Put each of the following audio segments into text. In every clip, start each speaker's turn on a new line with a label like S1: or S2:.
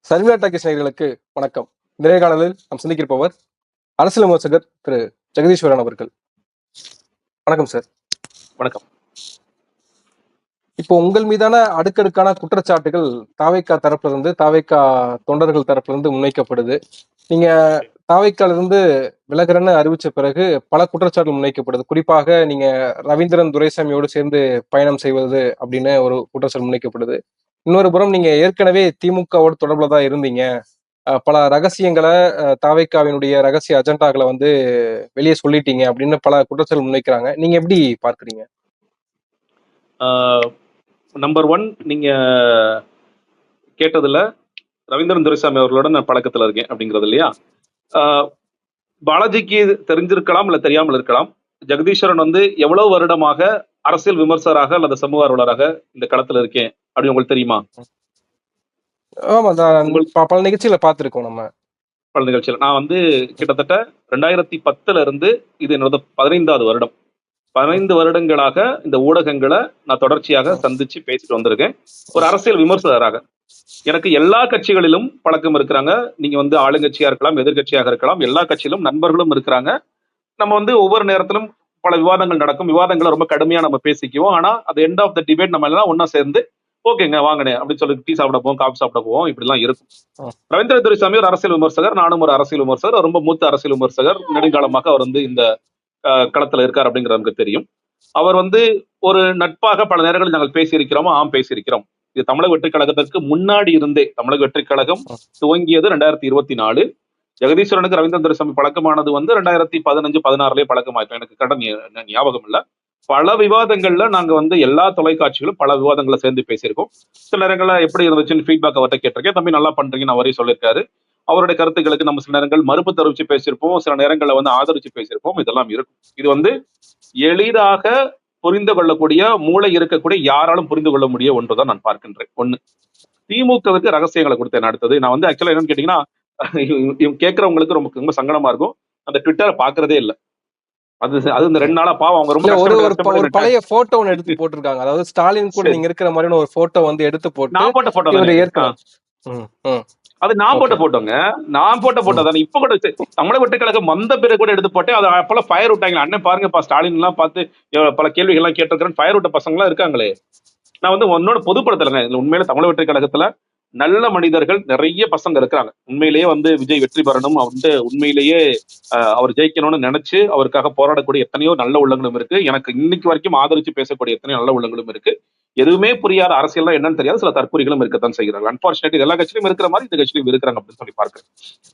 S1: Sharmila talkies நேயர்களுக்கு வணக்கம். இன்றைய காணொளியில் நாம் சந்திக்கிருப்பவர் அரசியல் விமர்சகர் திரு ஜெகதீஸ்வரன் அவர்கள். வணக்கம் சார்.
S2: வணக்கம்.
S1: இப்போ உங்கள் மீதான அடுக்கடுக்கான குற்றச்சாட்டுகள் தாவேக்கா தரப்புல இருந்து, தாவேக்கா தொண்டர்கள் தரப்புல இருந்து முன்வைக்கப்படுது. நீங்க தாவேக்கால இருந்து விலகுறேன்னு அறிவிச்ச பிறகு பல குற்றச்சாட்டுகள் முன்வைக்கப்படுது. குறிப்பாக நீங்க ரவீந்திரன் துரைசாமியோடு சேர்ந்து பயணம் செய்வது அப்படின்னு ஒரு குற்றச்சாட்டு முன்வைக்கப்படுது. இன்னொரு புறம் நீங்க ஏற்கனவே திமுகவோட தொடர்புல தான் இருந்தீங்க. பல ரகசியங்களை தாவேக்காவினுடைய ரகசிய அஜெண்டாக்களை வந்து வெளியே சொல்லிட்டீங்க அப்படின்னு பல குற்றச்சாட்டுகள் முன்வைக்கிறாங்க. நீங்க எப்படி பார்க்கறீங்க?
S2: நம்பர் 1, நீங்க கேட்டதுல ரவீந்திரன் துரைசாமி அவர்களோட நான் பழக்கத்துல இருக்கேன் அப்படிங்கிறது இல்லையா? பாலாஜிக்கு தெரிஞ்சிருக்கலாம் இல்ல தெரியாமல் இருக்கலாம். ஜெகதீஸ்வரன் வந்து எவ்வளவு வருடமாக அரசியல் விமர்சகராக அல்லது சமூக ஆர்வலராக இந்த களத்துல இருக்கேன் அப்படின்னு உங்களுக்கு தெரியுமா?
S1: ஆமா, பல நிகழ்ச்சிகளை பார்த்திருக்கோம் நம்ம.
S2: பல நிகழ்ச்சிகள் நான் வந்து கிட்டத்தட்ட 2010 இருந்து இது என்னோட 15வது வருடம். 15 வருடங்களாக இந்த ஊடகங்களை நான் தொடர்ச்சியாக சந்திச்சு பேசிட்டு வந்திருக்கேன். ஒரு அரசியல் விமர்சகராக எனக்கு எல்லா கட்சிகளிலும் பழக்கம் இருக்கிறாங்க. நீங்க வந்து ஆளுங்கட்சியா இருக்கலாம், எதிர்கட்சியாக இருக்கலாம், எல்லா கட்சியிலும் நண்பர்களும் இருக்கிறாங்க. நம்ம வந்து ஒவ்வொரு நேரத்திலும் பல விவாதங்கள் நடக்கும். விவாதங்களை ரொம்ப கடுமையா நம்ம பேசிக்குவோம். ஆனா அது எண்ட் ஆஃப் த டிபேட் நம்ம எல்லாம் ஒன்னா சேர்ந்து ஓகேங்க வாங்கனே அப்படின்னு சொல்லி டீ சாப்பிட போவோம், காஃபி சாப்பிட போவோம், இப்படி எல்லாம் இருக்கும். ரவீந்திர துரைசாமி ஒரு அரசியல் விமர்சகர், நானும் ஒரு அரசியல் விமர்சகர், ரொம்ப மூத்த அரசியல் விமர்சகர். நெடுங்காலமாக அவர் வந்து இந்த களத்துல இருக்கார் அப்படிங்கிறது நமக்கு தெரியும். அவர் வந்து ஒரு நட்பாக பல நேரங்களில் நாங்கள் பேசியிருக்கிறோம். பேசியிருக்கிறோம். இது தமிழக வெற்றி கழகத்திற்கு முன்னாடி இருந்தே, தமிழக வெற்றி கழகம் துவங்கியது 2024. ஜெகதீஸ்வரனுக்கு ரவீந்திரன் துரைசாமி பழக்கமானது வந்து 2015-16 பழக்கமாயிட்டோம். எனக்கு கடன் ஞாபகம் இல்ல. பல விவாதங்கள்ல நாங்க வந்து எல்லா தொலைக்காட்சிகளும் பல விவாதங்களை சேர்ந்து பேசியிருக்கோம். சில நேரங்கள்ல எப்படி இருந்துச்சுன்னு ஃபீட்பேக் அவர்கிட்ட கேட்டிருக்கேன். தம்பி நல்லா பண்றீங்கன்னு அவரே சொல்லியிருக்காரு. அவருடைய கருத்துக்களுக்கு நம்ம சில நேரங்கள் மறுப்பு தெரிவிச்சு பேசியிருப்போம், சில நேரங்கள்ல வந்து ஆதரிச்சு பேசியிருப்போம். இதெல்லாம் இருக்கும். இது வந்து எளிதாக புரிந்து கொள்ளக்கூடிய, மூளை இருக்கக்கூடிய யாராலும் புரிந்து கொள்ள முடிய ஒன்றுதான் நான் பார்க்கின்றேன். ஒண்ணு, திமுகவுக்கு ரகசியங்களை கொடுத்தேன். அடுத்தது நான் வந்து ஆக்சுவலா என்னன்னு கேட்டீங்கன்னா, கேட்கறவங்களுக்கு ரொம்ப ரொம்ப சங்கடமா இருக்கும். அந்த ட்விட்டரை பாக்குறதே இல்லை. அது இந்த 2 நாளா பாவம் அவங்க ரொம்ப
S1: ஒரு பழைய போட்டோ ஒன்னு எடுத்து போட்டிருக்காங்க. அதாவது ஸ்டாலின் கூட நீங்க இருக்கிற மாதிரி ஒரு போட்டோ வந்து எடுத்து போட்டு
S2: நான் போட்ட போட்டோ அது நான் போட்ட போட்டோங்க. நான் போட்ட போட்டோ தானே. இப்ப கூட தமிழக வெற்றி கழகம் வந்த பிறகு கூட எடுத்து போட்டு அதை அப்பெல்லாம் ஃபயர் விட்டாங்க. அண்ணன் பாருங்கப்பா ஸ்டாலின் எல்லாம் பார்த்து பல கேள்விகள் எல்லாம் கேட்டிருக்கிறேன். ஃபயர் விட்ட பசங்க எல்லாம் இருக்காங்களே. நான் வந்து உன்னோட பொதுப்படுத்தலைங்க. இதுல உண்மையில தமிழக வெற்றி கழகத்துல நல்ல மனிதர்கள் நிறைய பசங்க இருக்கிறாங்க. உண்மையிலேயே வந்து விஜய் வெற்றி பெறணும் அப்படின்ட்டு உண்மையிலேயே அவர் ஜெயிக்கணும்னு நினைச்சு அவருக்காக போராடக்கூடிய எத்தனையோ நல்ல உள்ளங்களும் இருக்கு. எனக்கு இன்னைக்கு வரைக்கும் ஆதரிச்சு பேசக்கூடிய எத்தனையோ நல்ல உள்ளங்களும் இருக்கு. எதுவுமே புரியாத அரசியல் என்னன்னு தெரியாது சில தற்கொலைகளும் இருக்கத்தான் செய்கிறார்கள். அன்பார்ச்சுனேட்லி எல்லா கட்சியிலும் இருக்கிற மாதிரி இந்த கட்சியிலும் இருக்கிறாங்க அப்படின்னு சொல்லி பார்க்கிறேன்.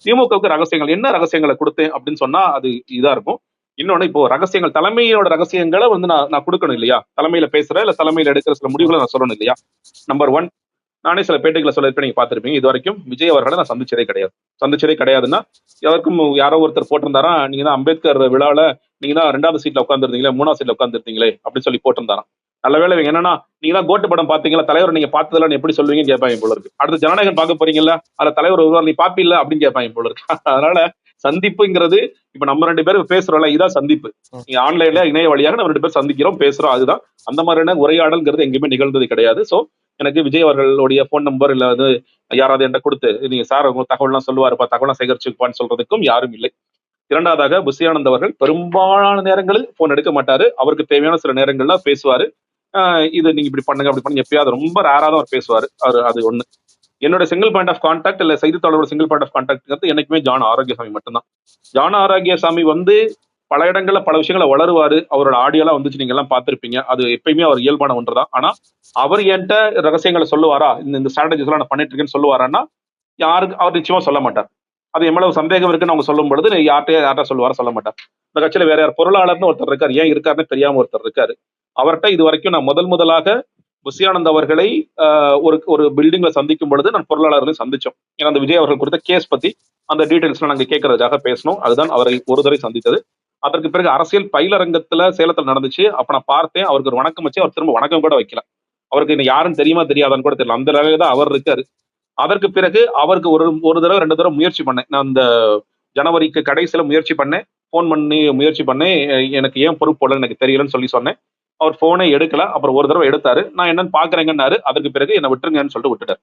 S2: திமுகவுக்கு ரகசியங்கள் என்ன ரகசியங்களை கொடுத்தேன் அப்படின்னு சொன்னா அது இதா இருக்கும். இன்னொன்னு, இப்போ ரகசியங்கள் தலைமையோட ரகசியங்களை வந்து நான் கொடுக்கணும் இல்லையா? தலைமையில பேசுறேன் இல்ல தலைமையில எடுக்கிற சில முடிவுகளை நான் சொல்லணும் இல்லையா? நம்பர் 1, நானே சில பேட்டிகளை சொல்லிருப்பேன், நீங்க பார்த்திருப்பீங்க. இது வரைக்கும் விஜய் அவர்களை நான் சந்திச்சதே கிடையாதுன்னா எதற்கும் யாரோ ஒருத்தர் போட்டிருந்தாரா, நீங்க தான் அம்பேத்கர் விழால நீங்க தான் 2வது சீட்ல உட்காந்துருந்தீங்களே, 3வது சீட்ல உட்காந்துருந்தீங்களே அப்படின்னு சொல்லி போட்டிருந்தாராம். நல்ல வேலை என்னன்னா, நீங்க தான் கோட்டு படம் பாத்தீங்களா, தலைவர் நீங்க பார்த்ததுல எப்படி சொல்லுவீங்கன்னு கேட்பாங்க போல இருக்கு. அடுத்து ஜனநாயகம் பார்க்க போறீங்களா, அதுல தலைவர் ஒருவர் நீ பாப்பீல்ல அப்படின்னு கேட்பாங்க போல இருக்கு. அதனால சந்திப்புங்கிறது இப்ப நம்ம 2 பேரும் பேசுறோம்ல, இதான் சந்திப்பு. நீங்க ஆன்லைன்ல இணைய வழியாக நம்ம 2 பேரும் சந்திக்கிறோம், பேசுறோம். அதுதான். அந்த மாதிரியான உரையாடல்ங்கிறது எங்கேயுமே நிகழ்ந்தது கிடையாது. சோ எனக்கு விஜய் அவர்களுடைய போன் நம்பர் இல்ல வந்து யாராவது என்கிட்ட கொடுத்து நீங்க சார் உங்க தகவல்லாம் சொல்லுவாருப்பா, தகவலாம் சேகரிச்சுப்பான்னு சொல்றதுக்கும் யாரும் இல்லை. 2வதாக புஷியானந்த் அவர்கள் பெரும்பாலான நேரங்களில் போன் எடுக்க மாட்டாரு. அவருக்கு தேவையான சில நேரங்கள்ல பேசுவாரு. இது நீங்க இப்படி பண்ணுங்க அப்படி பண்ணுங்க, எப்பயாவது ரொம்ப ரேரா தான் அவர் பேசுவாரு. அது ஒண்ணு. என்னோட சிங்கிள் பாயிண்ட் ஆஃப் கான்டாக்ட் இல்ல செய்தித்தாளரோட சிங்கிள் பாயிண்ட் ஆஃப் கான்டாக்ட் என்னைக்குமே ஜான் ஆரோக்கியசாமி மட்டும்தான். ஜான் ஆரோக்கியசாமி வந்து பல இடங்கள்ல பல விஷயங்களை வளருவாரு. அவரோட ஆடியோலாம் வந்துச்சு, நீங்க எல்லாம் பார்த்திருப்பீங்க. அது எப்பயுமே அவர் இயல்பான ஒன்றுதான். ஆனா அவர் என்கிட்ட ரகசியங்களை சொல்லுவாரா, இந்த ஸ்ட்ராட்டஜிஸ் எல்லாம் நான் பண்ணிட்டு இருக்கேன்னு சொல்லுவாரான்னா யாருக்கு அவர் நிச்சயமா சொல்ல மாட்டார். அது எவ்வளவு சந்தேகம் இருக்குன்னு அவங்க சொல்லும் பொழுது யார்கிட்ட சொல்லுவாரா, சொல்ல மாட்டார். இந்த கட்சியில வேற யார் பொருளாளர்னு ஒருத்தர் இருக்காரு, ஏன் இருக்காருன்னு தெரியாம ஒருத்தர் இருக்காரு. அவர்கிட்ட இது வரைக்கும் நான் முதலாக புஷியானந்த் அவர்களை ஒரு பில்டிங்ல சந்திக்கும் பொழுது நான் பொருளாளர்களையும் சந்திச்சோம். ஏன்னா அந்த விஜய் அவர்கள் கொடுத்த கேஸ் பத்தி அந்த டீடைல்ஸ் நாங்க கேட்கறதுக்காக பேசணும். அதுதான் அவரை ஒரு தடவை சந்தித்தது. அதற்கு பிறகு அரசியல் பயிலரங்கத்துல சேலத்துல நடந்துச்சு. அப்ப நான் பார்த்தேன். அவருக்கு ஒரு வணக்கம் வச்சு அவர் திரும்ப வணக்கம் கூட வைக்கல. அவருக்கு இன்னும் யாரும் தெரியுமா தெரியாதான்னு கூட தெரியல. அந்த நிலையில தான் அவர் இருக்காரு. அதற்கு பிறகு அவருக்கு ஒரு தடவை 2 தடவை முயற்சி பண்ணேன். நான் அந்த ஜனவரிக்கு கடைசியில முயற்சி பண்ணேன். போன் பண்ணி முயற்சி பண்ணேன். எனக்கு ஏன் பொறுப்பு போடல எனக்கு தெரியலன்னு சொல்லி சொன்னேன். அவர் போனே எடுக்கல. அப்புறம் ஒரு தடவை எடுத்தாரு. நான் என்னன்னு பாக்குறேங்கன்னாரு. அதற்கு பிறகு என்ன விட்டுருங்கன்னு சொல்லிட்டு விட்டுட்டார்.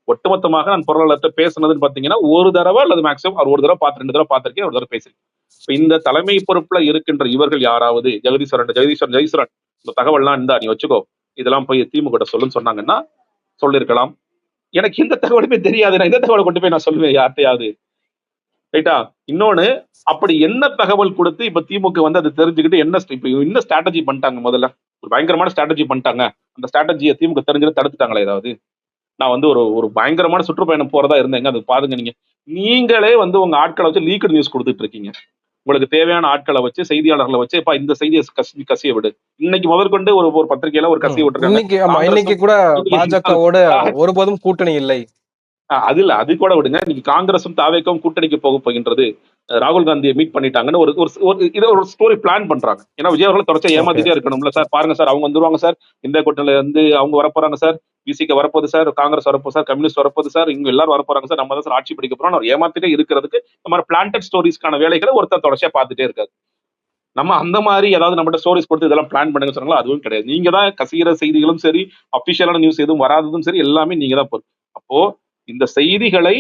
S2: ஒட்டுமொத்தமாக நான் பொருளாளர்கிட்ட பேசுனதுன்னு பாத்தீங்கன்னா ஒரு தடவை அல்லது மேக்ஸிமம் அவர் ஒரு தடவை பார்த்து 2 தடவை பார்த்திருக்கேன், ஒரு தடவை பேசியிருக்கேன். இப்ப இந்த தலைமை பொறுப்புல இருக்கின்ற இவர்கள் யாராவது ஜெகதீஸ்வரன் இந்த தகவல்லாம் இருந்தா நீ வச்சுக்கோ, இதெல்லாம் போய் திமுக சொல்லுன்னு சொன்னாங்கன்னா சொல்லிருக்கலாம். எனக்கு எந்த தகவலுமே தெரியாது, நான் எந்த தகவலை கொண்டு போய் நான் சொல்லுவேன் யார்கிட்டயாவது, ரைட்டா? இன்னொன்னு, அப்படி என்ன தகவல் கொடுத்து இப்ப திமுக வந்து அதை தெரிஞ்சுக்கிட்டு இப்ப என்ன ஸ்ட்ராட்டஜி பண்ணிட்டாங்க? முதல்ல ஒரு பயங்கரமான ஸ்ட்ராட்டஜி பண்ணிட்டாங்க. அந்த ஸ்ட்ராட்டஜியை திமுக தெரிஞ்சுட்டு தடுத்துட்டாங்களா ஏதாவது? நான் வந்து ஒரு ஒரு பயங்கரமான சுற்றுப்பயணம் போறதா இருந்தேங்க, அது பாருங்க. நீங்களே வந்து உங்க ஆட்களை வச்சு லீக்டு நியூஸ் கொடுத்துட்டு இருக்கீங்க. உங்களுக்கு தேவையான ஆட்களை வச்சு, செய்தியாளர்களை வச்சு, இந்த செய்தியை கசிய விடு. இன்னைக்கு முதற்கொண்டு ஒரு பத்திரிகையில ஒரு கசிய விட்டுருக்காங்க.
S1: இன்னைக்கு கூட பாஜகவோட ஒருபோதும் கூட்டணி இல்லை.
S2: அது இல்ல, அது கூட விடுங்க. நீங்க காங்கிரசும் தாவேக்கும் கூட்டணிக்கு போகின்றது, ராகுல் காந்தியை மீட் பண்ணிட்டாங்கன்னு ஒரு ஸ்டோரி பிளான் பண்றாங்க. ஏன்னா விஜய் அவர்கள் தொடர்ச்சியா ஏமாத்திட்டே இருக்கணும்ல சார். பாருங்க சார், அவங்க வந்துருவாங்க சார், இந்த கூட்டணியில இருந்து அவங்க வரப்போறாங்க சார், பிசிக்கு வரப்போகுது சார், காங்கிரஸ் வரப்போகுது சார், கம்யூனிஸ்ட் வரப்போகுது சார், இங்க எல்லாரும் வரப்போறாங்க சார், நம்ம தான் சார் ஆட்சி பிடிக்க போறோம். அவர் ஏமாத்திட்டே இருக்கிறதுக்கு இந்த மாதிரி பிளான்டட் ஸ்டோரிஸ்க்கான வேலைகளை ஒருத்தர் தொடர்ச்சியா பார்த்துட்டே இருக்காரு. நம்ம அந்த மாதிரி ஏதாவது நம்மகிட்ட ஸ்டோரிஸ் கொடுத்து இதெல்லாம் பிளான் பண்ணுங்க சொன்னாங்களோ அதுவும் கிடையாது. நீங்க தான் கசிகிற செய்திகளும் சரி, அபிஷியலான நியூஸ் எதுவும் வராததும் சரி, எல்லாமே நீங்க தான் பொறுப்பு. அப்போ இந்த செய்திகளை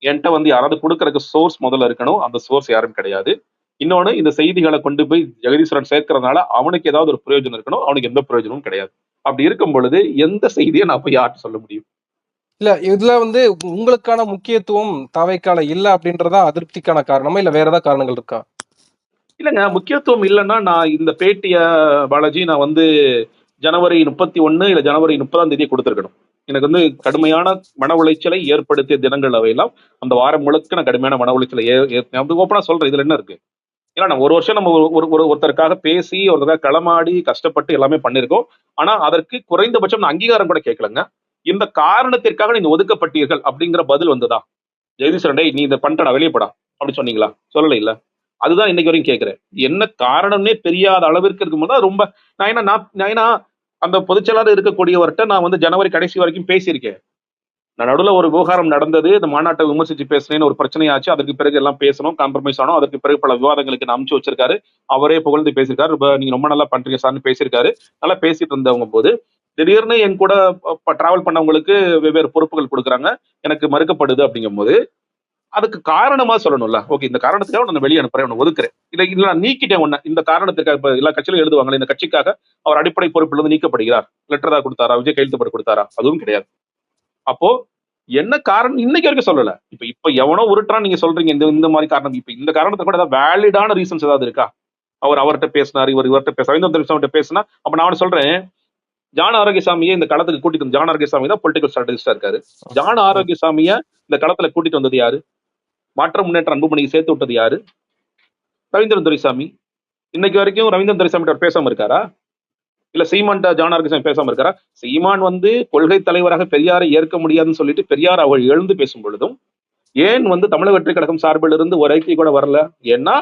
S2: என்கிட்ட வந்து யாராவது கொடுக்கறதுக்கு சோர்ஸ் முதல்ல இருக்கணும். அந்த சோர்ஸ் யாரும் கிடையாது. இன்னொன்னு, இந்த செய்திகளை கொண்டு போய் ஜெகதீஸ்வரன் சேர்க்கறதுனால அவனுக்கு ஏதாவது ஒரு பிரயோஜனம் இருக்கணும், அவனுக்கு எந்த பிரயோஜனமும் கிடையாது. அப்படி இருக்கும் பொழுது எந்த செய்தியை நான் போய் யார்கிட்ட சொல்ல முடியும்?
S1: இல்ல, இதுல வந்து உங்களுக்கான முக்கியத்துவம் தாவேக்கால இல்ல அப்படின்றதா அதிருப்திக்கான காரணமா, இல்ல வேற ஏதாவது காரணங்கள் இருக்கா?
S2: இல்லைங்க, முக்கியத்துவம் இல்லைன்னா நான் இந்த பேட்டிய பாலாஜி நான் வந்து ஜனவரி 31 இல்ல ஜனவரி 30ஆம் தேதியை கொடுத்துருக்கணும். எனக்கு வந்து கடுமையான மன உளைச்சலை ஏற்படுத்திய தினங்கள் அவையெல்லாம். அந்த வாரம் முழுக்க நான் கடுமையான மன உளைச்சலை அப்படி ஓப்பனா சொல்றேன். இதுல என்ன இருக்கு? ஏன்னா நம்ம ஒரு வருஷம் நம்ம ஒருத்தருக்காக பேசி, ஒருத்தருக்காக களமாடி கஷ்டப்பட்டு எல்லாமே பண்ணிருக்கோம். ஆனா அதற்கு குறைந்தபட்சம் நான் அங்கீகாரம் கூட கேட்கலங்க. இந்த காரணத்திற்காக நீங்க ஒதுக்கப்பட்டீர்கள் அப்படிங்கிற பதில் வந்ததா? ஜெகதீஸ்வரன், டேய் நீ இதை பண்ணிட்டா வெளியே போடா அப்படி சொன்னீங்களா? சொல்லல இல்ல. அதுதான் இன்னைக்கு வரைக்கும் கேட்கிறேன். என்ன காரணம்னே தெரியாத அளவிற்கு இருக்கும்போது ரொம்ப நான் ஏன்னா அந்த பொதுச்செயலாளர் இருக்கக்கூடியவர்கிட்ட நான் வந்து ஜனவரி கடைசி வரைக்கும் பேசியிருக்கேன். நான் நடுவில் ஒரு விவகாரம் நடந்தது, இந்த மாநாட்டை விமர்சிச்சு பேசுறேன்னு ஒரு பிரச்சனையாச்சு. அதற்கு பிறகு எல்லாம் பேசணும், காம்ப்ரமைஸ் ஆனோம். அதற்கு பிறகு பல விவாதங்களுக்கு நான் அனுப்பிச்சு வச்சிருக்காரு. அவரே புகழ்ந்து பேசியிருக்காரு, நீங்க ரொம்ப நல்லா பண்றீங்க சார்னு பேசியிருக்காரு. நல்லா பேசிட்டு இருந்தவங்க போது திடீர்னு என் கூட டிராவல் பண்ணவங்களுக்கு வெவ்வேறு பொறுப்புகள் கொடுக்குறாங்க, எனக்கு மறுக்கப்படுது. அப்படிங்கும் போது அதுக்கு காரணமா சொல்லணும்ல. ஓகே, இந்த காரணத்துக்காக உன்னை வெளியே அனுப்புறேன், உன்னை ஒதுக்குறேன், இல்ல நான் நீக்கிட்டேன் உன்னை இந்த காரணத்துக்காக. இப்ப எல்லா கட்சியிலும் எழுதுவாங்களே, இந்த கட்சிக்காக அவர் அடிப்படை பொறுப்பிலிருந்து நீக்கப்படுகிறார், லெட்டர் தான் கொடுத்தாரா, விஜய் கையெழுத்து போட்டு கொடுத்தாரா? அதுவும் கிடையாது. அப்போ என்ன காரணம் இன்னைக்கு வரைக்கும் சொல்லல. இப்ப எவனோ உருட்டான் நீங்க சொல்றீங்க இந்த மாதிரி காரணம். இப்ப இந்த காரணத்தை கூட ஏதாவது வேலிடான ரீசன்ஸ் ஏதாவது இருக்கா? அவர்கிட்ட பேசினார், இவர்கிட்ட பேச ரவீந்திர பேசினா அப்ப நான் சொல்றேன், ஜான் ஆரோக்கியசாமியை இந்த களத்துக்கு கூட்டிட்டு ஜான் ஆரோக்கியசாமி தான் பொலிட்டிகல் ஸ்ட்ராட்டஜிஸ்டா இருக்காரு. ஜான் ஆரோக்கியசாமிய இந்த களத்துல கூட்டிட்டு வந்தது யாரு? மாற்ற முன்னேற்ற அன்புமணியை சேர்த்து விட்டது யாரு? ரவீந்திரன் துரைசாமி. இன்னைக்கு வரைக்கும் ரவீந்திரன் துரைசாமி பேசாம இருக்காரா? இல்ல சீமான் ஜான் ஆரோக்கியசாமி பேசாம இருக்காரா? சீமான் வந்து கொள்கை தலைவராக பெரியாரை ஏற்க முடியாதுன்னு சொல்லிட்டு பெரியார் அவள் எழுந்து பேசும் பொழுதும் ஏன் வந்து தமிழக வெற்றி கழகம் சார்பில் இருந்து ஒரு அறிக்கை கூட வரல? ஏன்னா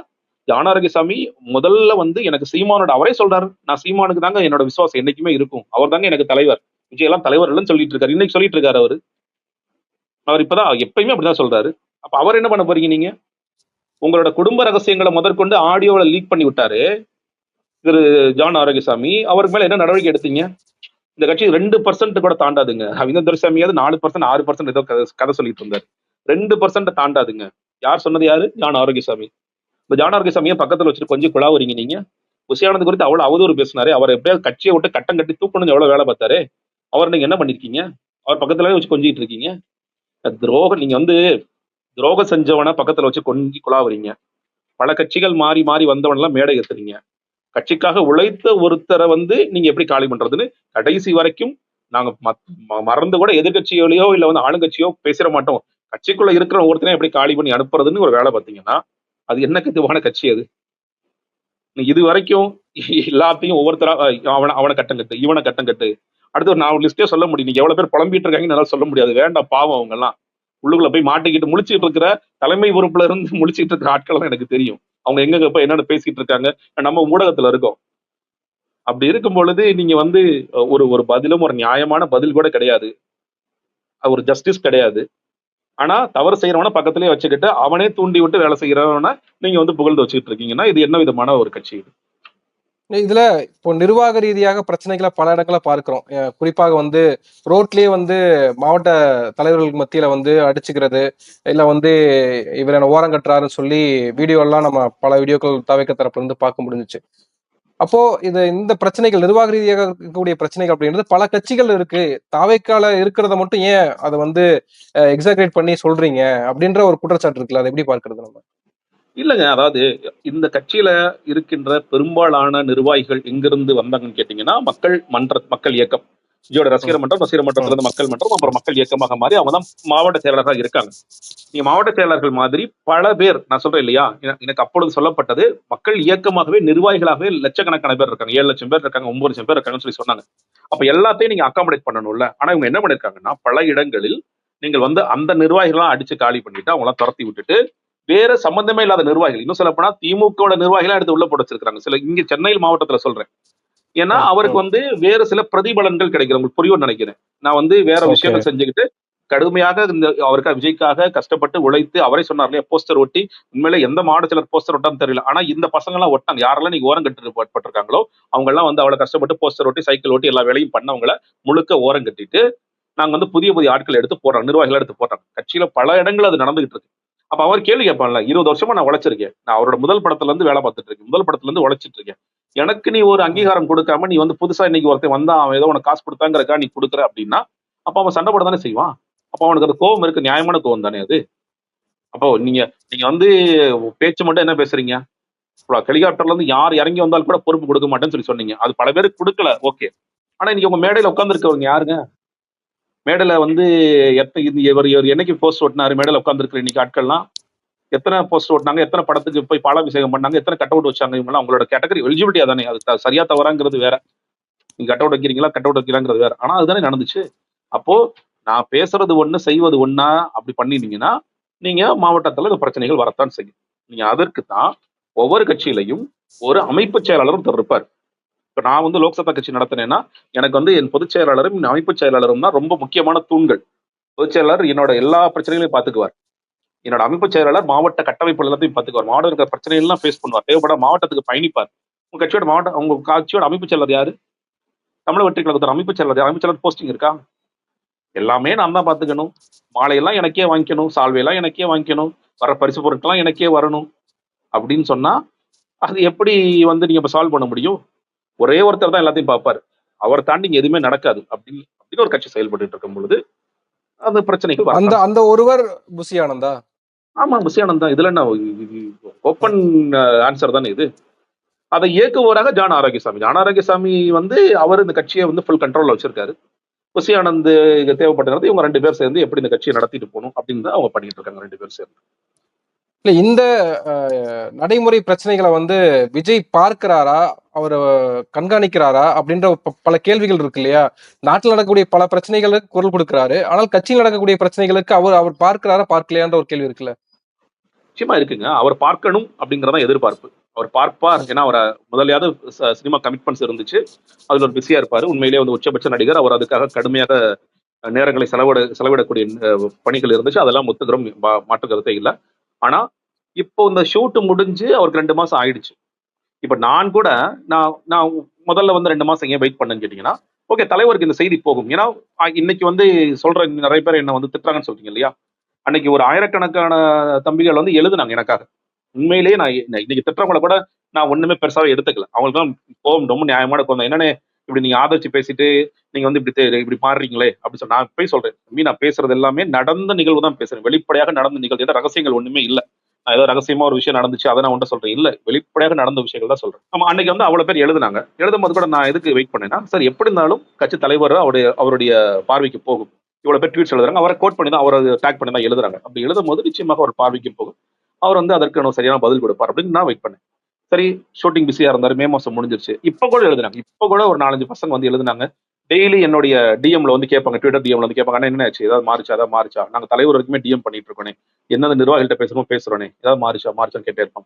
S2: ஜான் ஆரோக்கியசாமி முதல்ல வந்து எனக்கு சீமானோட, அவரே சொல்றாரு, நான் சீமானுக்கு தாங்க என்னோட விசுவாசம் என்னைக்குமே இருக்கும், அவர் தாங்க எனக்கு தலைவர், விஜய் எல்லாம் தலைவர் இல்லைன்னு சொல்லிட்டு இருக்காரு. இன்னைக்கு சொல்லிட்டு இருக்காரு அவர் இப்பதான் எப்பயுமே அப்படிதான் சொல்றாரு. அப்ப அவர் என்ன பண்ண போறீங்க? நீங்க உங்களோட குடும்ப ரகசியங்களை முதற்கொண்டு ஆடியோல லீக் பண்ணி விட்டாரு திரு ஜான் ஆரோக்கியசாமி. அவருக்கு மேல என்ன நடவடிக்கை எடுத்தீங்க? இந்த கட்சி 2% கூட தாண்டாதுங்க. ரவீந்திர துரைசாமியாவது 4%, 6% ஏதோ கதை சொல்லிட்டு இருந்தாரு. 2% தாண்டாதுங்க. யார் சொன்னது? யாரு? ஜான் ஆரோக்கியசாமி. இந்த ஜான் ஆரோக்கியசாமியை பக்கத்துல வச்சுட்டு கொஞ்சம் குழாவுறீங்க நீங்க. புஷியானந்த் குறித்து அவ்வளவு அவதூறு பேசினாரு. அவர் எப்படியாவது கட்சியை விட்டு கட்டம் கட்டி தூக்கணும்னு எவ்வளவு வேலை பார்த்தாரு. அவர் நீங்க என்ன பண்ணிருக்கீங்க? அவர் பக்கத்துல வச்சு கொஞ்சிட்டு இருக்கீங்க. துரோகம். நீங்க வந்து துரோகம் செஞ்சவனை பக்கத்துல வச்சு கொஞ்சி குழாவுறீங்க. பல கட்சிகள் மாறி மாறி வந்தவன் எல்லாம் மேடை ஏத்துறீங்க. கட்சிக்காக உழைத்த ஒருத்தரை வந்து நீங்க எப்படி காலி பண்றதுன்னு கடைசி வரைக்கும் நாங்க மறந்து கூட எதிர்கட்சியோலையோ இல்ல வந்து ஆளுங்கட்சியோ பேசிட மாட்டோம். கட்சிக்குள்ள இருக்கிற ஒருத்தரையும் எப்படி காலி பண்ணி அனுப்புறதுன்னு ஒரு வேலை பார்த்தீங்கன்னா அது என்ன கத்துவான கட்சி அது? இது வரைக்கும் எல்லாத்தையும் ஒவ்வொருத்தரா அவனை கட்டம் கட்டு, இவனை கட்டம் கட்டு, அடுத்து ஒரு 4 லிஸ்டே சொல்ல முடியும். நீங்க எவ்வளவு பேர் புலம்பிட்டு இருக்காங்கன்னு நல்லா சொல்ல முடியாது. வேண்டாம், பாவம். அவங்க எல்லாம் உள்ளுக்குள்ள போய் மாட்டிக்கிட்டு முழிச்சிட்டு இருக்கிற தலைமை பொறுப்புல இருந்து முழிச்சிட்டு இருக்கிற ஆட்கள் எனக்கு தெரியும். அவங்க எங்க போய் என்னென்ன பேசிட்டு இருக்காங்க. நம்ம ஊடகத்துல இருக்கோம். அப்படி இருக்கும் பொழுது நீங்க வந்து ஒரு பதிலும் ஒரு நியாயமான பதில் கூட கிடையாது, ஒரு ஜஸ்டிஸ் கிடையாது. ஆனா தவறு செய்யறவன பக்கத்திலேயே வச்சுக்கிட்டு அவனே தூண்டி விட்டு வேலை செய்யறவன நீங்க வந்து புகழ்ந்து வச்சுக்கிட்டு இருக்கீங்கன்னா இது என்ன விதமான ஒரு கட்சி?
S1: இதுல இப்போ நிர்வாக ரீதியாக பிரச்சனைகளை பல இடங்களை பார்க்கிறோம். குறிப்பாக வந்து ரோட்லயே வந்து மாவட்ட தலைவர்களுக்கு மத்தியில வந்து அடிச்சுக்கிறது, இல்ல வந்து இவர் என்ன ஓரம் கட்டுறாருன்னு சொல்லி வீடியோ எல்லாம் நம்ம பல வீடியோக்கள் தவிர்க்க தரப்புல இருந்து பார்க்க முடிஞ்சுச்சு. அப்போ இந்த பிரச்சனைகள் நிர்வாக ரீதியாக இருக்கக்கூடிய பிரச்சனைகள் அப்படின்றது பல கட்சிகள் இருக்கு. தாவேக்கால இருக்கிறத மட்டும் ஏன் அதை வந்து எக்ஸாகரேட் பண்ணி சொல்றீங்க அப்படின்ற ஒரு குற்றச்சாட்டு இருக்குல்ல, அதை எப்படி பார்க்கிறது நம்ம?
S2: இல்லங்க. அதாவது இந்த கட்சியில இருக்கின்ற பெரும்பாலான நிர்வாகிகள் எங்கிருந்து வந்தாங்கன்னு கேட்டீங்கன்னா, மக்கள் இயக்கம். விஜயோட
S1: ம்,
S2: ரசிகர்
S1: ம்,
S2: மன்றத்திலிருந்து மக்கள் மன்றம், அப்புறம் மக்கள் இயக்கமாக மாறி அவங்க தான் மாவட்ட செயலராக இருக்காங்க. நீங்க மாவட்ட செயலர்கள் மாதிரி பல பேர் நான் சொல்றேன் இல்லையா? எனக்கு அப்பொழுது சொல்லப்பட்டது, மக்கள் இயக்கமாகவே நிர்வாகிகளாகவே லட்சக்கணக்கான பேர் இருக்காங்க. 7,00,000 பேர் இருக்காங்க, 9,00,000 பேர் இருக்காங்கன்னு சொல்லி சொன்னாங்க. அப்ப எல்லாத்தையும் நீங்க அக்காமடேட் பண்ணணும்ல. ஆனா இவங்க என்ன பண்ணிருக்காங்கன்னா, பல இடங்களில் நீங்கள் வந்து அந்த நிர்வாகிகள்லாம் அடிச்சு காலி பண்ணிட்டு, அவங்கலாம் துரத்தி விட்டுட்டு, வேற சம்பந்தமே இல்லாத நிர்வாகிகள், இன்னும் சொல்லப்போனா திமுகவோட நிர்வாகிகளா எடுத்து உள்ள போட்டு வச்சிருக்காங்க. சில இங்க சென்னையில் மாவட்டத்துல சொல்றேன். ஏன்னா
S1: ம்,
S2: அவருக்கு
S1: ம்.
S2: வந்து வேற சில பிரதிபலன்கள் கிடைக்குது. உங்களுக்கு புரியும்னு நினைக்கிறேன். நான் வந்து வேற
S1: ஓகே.
S2: விஷயங்கள் செஞ்சுக்கிட்டு கடுமையாக அவருக்கு விஜய்க்காக கஷ்டப்பட்டு உழைத்து அவரே சொன்னார் இல்லையா, போஸ்டர் ஒட்டி. உண்மையில எந்த மாவட்ட செயலர் போஸ்டர் ஒட்டான்னு தெரியல. ஆனா இந்த பசங்க எல்லாம் ஒட்டாங்க. யாரெல்லாம் நீங்க ஓரம் கட்டு பட்டிருக்காங்களோ அவங்க எல்லாம் வந்து அவ்வளவு கஷ்டப்பட்டு போஸ்டர் ஒட்டி, சைக்கிள் ஓட்டி எல்லா வேலையும் பண்ணவங்கள முழுக்க ஓரம் கட்டிட்டு நாங்க வந்து புதிய புதிய ஆட்கள் எடுத்து போடுறோம், நிர்வாகிகள் எடுத்து போடுறாங்க. கட்சியில பல இடங்கள் அது நடந்துகிட்டு இருக்கு. அப்ப அவர் கேள்வி கேட்பான்ல, 20 வருஷமா நான் உழைச்சிருக்கேன், நான் அவரோட முதல் படத்துல இருந்து வேலை பார்த்துட்டு இருக்கேன், முதல் படத்துல இருந்து உழைச்சிட்டு இருக்கேன், எனக்கு நீ ஒரு
S1: ம்.
S2: அங்கீகாரம் கொடுக்காம நீ வந்து புதுசா இன்னைக்கு ஒருத்தன் வந்தா அவன் ஏதோ உனக்கு காசு கொடுத்தாங்கிறக்கா நீ கொடுக்குற அப்படின்னா, அப்ப அவன் சண்டை போட தானே செய்வான். அப்ப அவனுக்கு அது கோவம் இருக்கு, நியாயமான கோவம் தானே அது. அப்போ நீங்க நீங்க வந்து பேச்சு மட்டும் என்ன பேசுறீங்க, ஹெலிகாப்டர்ல இருந்து யார் இறங்கி வந்தாலும் கூட பொறுப்பு கொடுக்க மாட்டேன்னு சொல்லி சொன்னீங்க. அது பல பேருக்கு கொடுக்கல, ஓகே. ஆனா இன்னைக்கு உங்க மேடையில உட்கார்ந்து இருக்கவங்க யாருங்க? மேடையில வந்து இவர் என்னைக்கு போஸ்ட் ஓட்டினாரு, மேடையில உட்கார்ந்து இருக்கிற இன்னைக்கு ஆட்கள்லாம் எத்தனை போஸ்ட் ஓட்டினாங்க, எத்தனை படத்துக்கு போய் பாலாபிஷேகம் பண்ணாங்க, எத்தனை கட் அவுட் வச்சாங்க, இவங்க எல்லாம் உங்களோட கேட்டகரி எலிஜிபிலிட்டியா தானே. அது சரியா தவறாங்கிறது வேற. நீங்க கட் அவுட் வைக்கிறீங்களா, கட் அவுட் வைக்கிறாங்கிறது வேற. ஆனா அதுதானே நடந்துச்சு. அப்போ நான் பேசுறது ஒண்ணு, செய்வது ஒண்ணா அப்படி பண்ணிட்டீங்கன்னா, நீங்க மாவட்டத்துல இந்த பிரச்சனைகள் வரத்தான் செய்யும். நீங்க அதற்கு தான் ஒவ்வொரு கட்சியிலையும் ஒரு அமைப்பு செயலாளர் ஒருத்தர் இருப்பார். இப்ப நான் வந்து லோக்சபா கட்சி நடத்தினேன்னா, எனக்கு வந்து என் பொதுச் செயலாளரும் அமைப்பு செயலாளரும் தான் ரொம்ப முக்கியமான தூண்கள். பொதுச் செயலாளர் என்னோட எல்லா பிரச்சனைகளையும் பாத்துக்குவார். என்னோட அமைப்பு செயலாளர் மாவட்ட கட்டமைப்பு எல்லாத்தையும் பாத்துக்குவார். மாவட்டம் இருக்கிற பிரச்சனை எல்லாம் ஃபேஸ் பண்ணுவார். தேவைப்பட மாவட்டத்துக்கு பயணிப்பார். உங்க கட்சியோட அமைப்பு செயலாளர் யாரு? தமிழக வெற்றி கழகத்தோட அமைப்பு செயலாளர் யாரு? அமைப்பு செயலாளர் போஸ்டிங் இருக்கா? எல்லாமே நான் தான் பாத்துக்கணும். மாலையெல்லாம் எனக்கே வாங்கிக்கணும், சால்வையெல்லாம் எனக்கே வாங்கிக்கணும், வர பரிசு பொருட்கள்லாம் எனக்கே வரணும் அப்படின்னு சொன்னா, அது எப்படி வந்து நீங்க இப்ப சால்வ் பண்ண முடியும்? ஒரே ஒருத்தர் தான் எல்லாத்தையும் பார்ப்பாரு. அவரை தாண்டி இங்க எதுவுமே நடக்காது அப்படின்னு அப்படின்னு ஒரு கட்சி செயல்பட்டு இருக்கும் பொழுது அந்த பிரச்சனைகள்
S1: அந்த
S2: வரத்தான் செய்யும்.
S1: அந்த ஒருவர் புசி ஆனந்தா?
S2: ஆமா, புசியானந்த் தான். இதுல என்ன, ஓப்பன் ஆன்சர் தானே இது. அதை இயக்குவோராக ஜான் ஆரோக்கியசாமி. ஜான் ஆரோக்கியசாமி வந்து அவர் இந்த கட்சியை வந்து ஃபுல் கண்ட்ரோல்ல வச்சிருக்காரு. புசி ஆனந்த் தேவைப்பட்டது இவங்க 2 பேர் சேர்ந்து எப்படி இந்த கட்சியை நடத்திட்டு போகணும் அப்படின்னு தான் அவங்க பண்ணிட்டு இருக்காங்க 2 பேர் சேர்ந்து.
S1: இல்ல இந்த நடைமுறை பிரச்சனைகளை வந்து விஜய் பார்க்கிறாரா, அவரு கண்காணிக்கிறாரா அப்படின்ற பல கேள்விகள் இருக்கு இல்லையா? நாட்டில் நடக்கக்கூடிய பல பிரச்சனைகளுக்கு குரல் கொடுக்கிறாரு. ஆனால் கட்சியில் நடக்கக்கூடிய பிரச்சனைகளுக்கு அவர் அவர் பார்க்கிறாரா, பார்க்கலையான்ற ஒரு கேள்வி இருக்குல்ல?
S2: நிச்சயமா இருக்குங்க. அவர் பார்க்கணும் அப்படிங்கறதான் எதிர்பார்ப்பு. அவர் பார்ப்பார்.
S1: ம்,
S2: ஏன்னா அவரை முதலையாவது சினிமா கமிட்மெண்ட்ஸ் இருந்துச்சு. அதுல ஒரு பிஸியா இருப்பாரு. உண்மையிலேயே வந்து உச்சபட்ச நடிகர். அவர் அதுக்காக கடுமையாக நேரங்களை செலவிடக்கூடிய பணிகள் இருந்துச்சு. அதெல்லாம் ஒத்துக்கிறோம், மாற்று கருத்தே இல்ல. ஆனா இப்போ இந்த ஷூட் முடிஞ்சு அவருக்கு 2 மாசம் ஆயிடுச்சு. இப்ப நான் கூட நான் நான் முதல்ல வந்து 2 மாசம் ஏன் வெயிட் பண்ணேன்னு கேட்டீங்கன்னா, ஓகே தலைவருக்கு இந்த செய்தி போகும். ஏன்னா இன்னைக்கு வந்து சொல்ற நிறைய பேர் என்ன வந்து திட்டுறாங்கன்னு சொல்றீங்க இல்லையா? அன்னைக்கு ஒரு ஆயிரக்கணக்கான தம்பிகள் வந்து எழுதுனாங்க எனக்காக. உண்மையிலேயே நான் இன்னைக்கு திட்டுறவங்கள கூட நான் ஒண்ணுமே பெருசாவே எடுத்துக்கல. அவங்களுக்குலாம் கோவம் ரொம்ப நியாயமான கோவம் தான். என்னண்ணே இப்படி நீங்க ஆதரிச்சு பேசிட்டு நீங்க வந்து இப்படி மாறுறீங்களே அப்படின்னு சொல்லி நான் போய் சொல்றேன். தம்பி நான் பேசுறது எல்லாமே நடந்த நிகழ்வு தான் பேசுறேன். வெளிப்படையாக நடந்த நிகழ்வு. ஏன்னா ரகசியங்கள் ஒண்ணுமே இல்ல. நான் ஏதோ ரகசியமா ஒரு விஷயம் நடந்துச்சு அதை நான் உன்ட்ட சொல்றேன். இல்ல வெளிப்படையாக நடந்த விஷயங்கள் தான் சொல்றேன். ஆமா, அன்னைக்கு வந்து அவ்வளவு பேர் எழுதுனாங்க. எழுதும்போது கூட நான் எதுக்கு வெயிட் பண்ணேன்னா, சார் எப்படி இருந்தாலும் கட்சி தலைவர் அவருடைய பார்வைக்கு போகும். இவ்வளவு பேர் ட்வீட்ஸ் எழுதுறாங்க. அவரை கோட் பண்ணி தான், அவரை டேக் பண்ணி தான் எழுதுறாங்க. அப்படி எழுதும் போது நிச்சயமாக அவர் பார்வைக்கு போகும். அவர் வந்து அதற்கு சரியான பதில் கொடுப்பார் அப்படின்னு நான் வெயிட் பண்ணேன். சரி, ஷூட்டிங் பிஸியா இருந்தாரு. மே மாசம் முடிஞ்சிருச்சு. இப்ப கூட எழுதுனாங்க. இப்ப கூட ஒரு 4, 5 பசங்க வந்து எழுதுனாங்க. டெய்லி என்னுடைய டிஎம்ல வந்து கேட்பாங்க, ட்விட்டர் டிஎம்ல வந்து கேட்பாங்க, அண்ணா என்ன ஆச்சு, ஏதாவது மாறிச்சா, ஏதாவது மாறிச்சா, நாங்க தலைவர் வரைக்குமே டிஎம் பண்ணிட்டு இருக்கோனே, என்னது நிர்வாகிகள்ட்ட பேசணும் பேசுறோனே, ஏதாவது மாறிச்சான்னு கேட்டே இருப்பான்.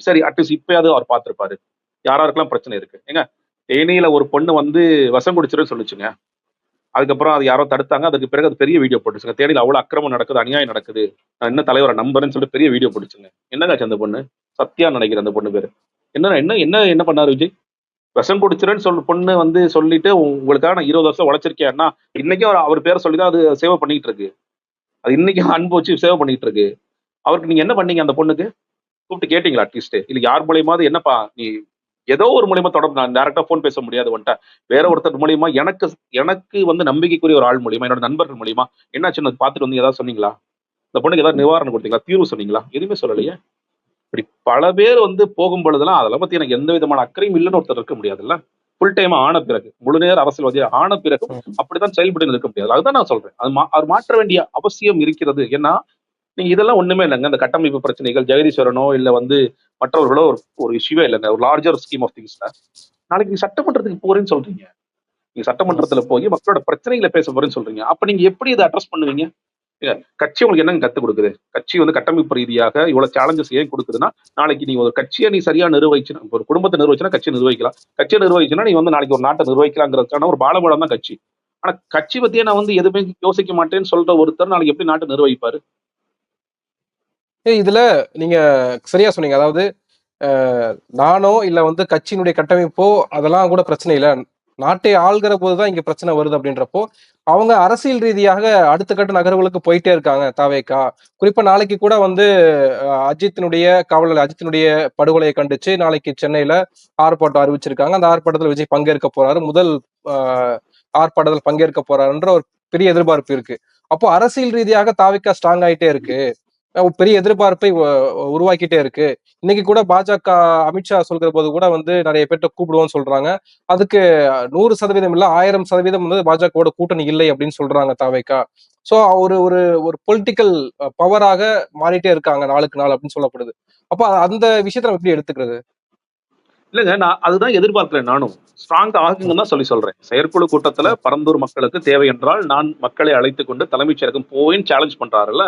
S2: சரி, அட்லீஸ்ட் இப்பயாவது அவர் பார்த்திருப்பாரு. யாராருக்கெல்லாம் பிரச்சனை இருக்கு. ஏங்க, தேனியில ஒரு பொண்ணு வந்து விஷம் குடிச்சிருன்னு சொல்லுச்சுங்க. அதுக்கப்புறம் அது யாரோ தடுத்தாங்க. அதுக்கு பிறகு அது பெரிய வீடியோ போட்டுச்சுங்க. தேனியில அவ்வளவு அக்கிரமம் நடக்குது, அநியாயம் நடக்குது, நான் என்ன தலைவரை நம்புறேன்னு சொல்லிட்டு பெரிய வீடியோ போட்டுச்சுங்க. என்னங்க ஆச்சு அந்த பொண்ணு? சத்யா நினைக்கிறேன் அந்த பொண்ணு பேரு. என்ன என்ன என்ன என்ன பண்ணாரு விஜய்? விஷம் குடிச்சிருன்னு பொண்ணு வந்து சொல்லிட்டு உங்களுக்காக நான் 20 வருஷம் உழைச்சிருக்கேன்னா இன்னைக்கும் அவர் பேரை சொல்லிதான் அது சேவ் பண்ணிட்டு இருக்கு. அது இன்னைக்கும் அன்பு வச்சு சேவ் பண்ணிட்டு இருக்கு. அவருக்கு நீங்க என்ன பண்ணீங்க? அந்த பொண்ணுக்கு கூப்பிட்டு கேட்டீங்களா அட்லீஸ்ட்? இல்ல யார் மூலியமாவது என்னப்பா நீ ஏதோ ஒரு மூலியமா தொடர்பு, நான் டேரக்டா போன் பேச முடியாது வந்துட்டேன், வேற ஒருத்தர் மூலியமா எனக்கு எனக்கு வந்து நம்பிக்கைக்குரிய ஒரு ஆள் மூலியமா, என்னோட நண்பர்கள் மூலியமா என்னாச்சுன்னு பார்த்துட்டு வந்து ஏதாவது சொன்னீங்களா? இந்த பொண்ணுக்கு ஏதாவது நிவாரணம் கொடுத்தீங்களா? தீர்வு சொன்னீங்களா? எதுவுமே சொல்லலையே. இப்படி பல பேர் வந்து போகும் பொழுதெல்லாம் அதெல்லாம் பத்தி எனக்கு எந்த விதமான அக்கறையும் இல்லைன்னு ஒருத்தர் இருக்க முடியாதுல்ல. ஃபுல் டைமா ஆன பிறகு, முழு நேர அரசியல்வாதியா ஆன பிறகும் அப்படித்தான் செயல்பட்டு இருக்க முடியாது. அதுதான் நான் சொல்றேன். அது மாற்ற வேண்டிய அவசியம் இருக்கிறது. ஏன்னா நீங்க இதெல்லாம் ஒண்ணுமே இல்லைங்க. இந்த கட்டமைப்பு பிரச்சனைகள் ஜெகதீஸ்வரனோ இல்ல வந்து மற்றவர்களோ ஒரு இஷ்யூவே இல்லைங்க. ஒரு லார்ஜர் ஸ்கீம் ஆஃப் திங்ஸ்ல நாளைக்கு நீங்க சட்டமன்றத்துக்கு போறேன்னு சொல்றீங்க. நீங்க சட்டமன்றத்துல போய் மக்களோட பிரச்சனைகளை பேச போறேன்னு சொல்றீங்க. அப்ப நீங்க எப்படி இதை அட்ரஸ் பண்ணுவீங்க? ஏங்க, கட்சி உங்களுக்கு என்னங்க கத்து கொடுக்குது? கட்சி வந்து கட்டமைப்பு ரீதியாக இவ்வளவு சேலஞ்சஸ் ஏன் கொடுக்குதுன்னா, நாளைக்கு நீ ஒரு கட்சியை நீ சரியா நிர்வகிச்சுனா, ஒரு குடும்பத்தை நிர்வகிச்சுனா கட்சியை நிர்வகிக்கலாம். கட்சியை நிர்வகிச்சுனா நீ வந்து நாளைக்கு ஒரு நாட்டை நிர்வகிக்கலாங்கிறதுக்கான ஒரு பாலபலம் தான் கட்சி. ஆனா கட்சி பத்தியே நான் வந்து எதுவுமே யோசிக்க மாட்டேன்னு சொல்ற ஒருத்தர் நாளைக்கு எப்படி நாட்டை நிர்வகிப்பாரு?
S1: இதுல நீங்க சரியா சொன்னீங்க. அதாவது நானோ இல்ல வந்து கட்சியினுடைய கட்டமைப்போ அதெல்லாம் கூட பிரச்சனை இல்லை. நாட்டை ஆள்கிற போதுதான் இங்க பிரச்சனை வருது அப்படின்றப்போ அவங்க அரசியல் ரீதியாக அடுத்த கட்ட நகர்வுகளுக்கு போயிட்டே இருக்காங்க தாவேக்கா. குறிப்பா நாளைக்கு கூட வந்து அஜித்தினுடைய படுகொலையை கண்டிச்சு நாளைக்கு சென்னையில ஆர்ப்பாட்டம் அறிவிச்சிருக்காங்க. அந்த ஆர்ப்பாட்டத்தில் விஜய் பங்கேற்க போறாரு. முதல் ஆர்ப்பாட்டத்தில் பங்கேற்க போறாருன்ற ஒரு பெரிய எதிர்பார்ப்பு இருக்கு. அப்போ அரசியல் ரீதியாக தாவேக்கா ஸ்ட்ராங் ஆயிட்டே இருக்கு. பெரிய எதிர்பார்ப்பை உருவாக்கிட்டே இருக்கு. இன்னைக்கு கூட பாஜக அமித்ஷா சொல்கிற போது கூட வந்து நிறைய பேர்ட்ட கூப்பிடுவோம்னு சொல்றாங்க. அதுக்கு 100% இல்ல 1000% வந்து பாஜகவோட கூட்டணி இல்லை அப்படின்னு சொல்றாங்க தாவேக்கா. சோ ஒரு ஒரு ஒரு பொலிட்டிக்கல் பவராக மாறிட்டே இருக்காங்க நாளுக்கு நாள் அப்படின்னு சொல்லப்படுது. அப்ப அந்த விஷயத்த நம்ம எப்படி எடுத்துக்கிறது?
S2: இல்லங்க, நான் அதுதான் எதிர்பார்க்கிறேன். நானும் ஸ்ட்ராங் ஆகுங்கன்னு தான் சொல்றேன். செயற்குழு கூட்டத்துல பரந்தூர் மக்களுக்கு தேவை என்றால் நான் மக்களை அழைத்துக் கொண்டு தலைமைச் செயலகம் போயின்னு சேலஞ்ச் பண்றாருல்ல,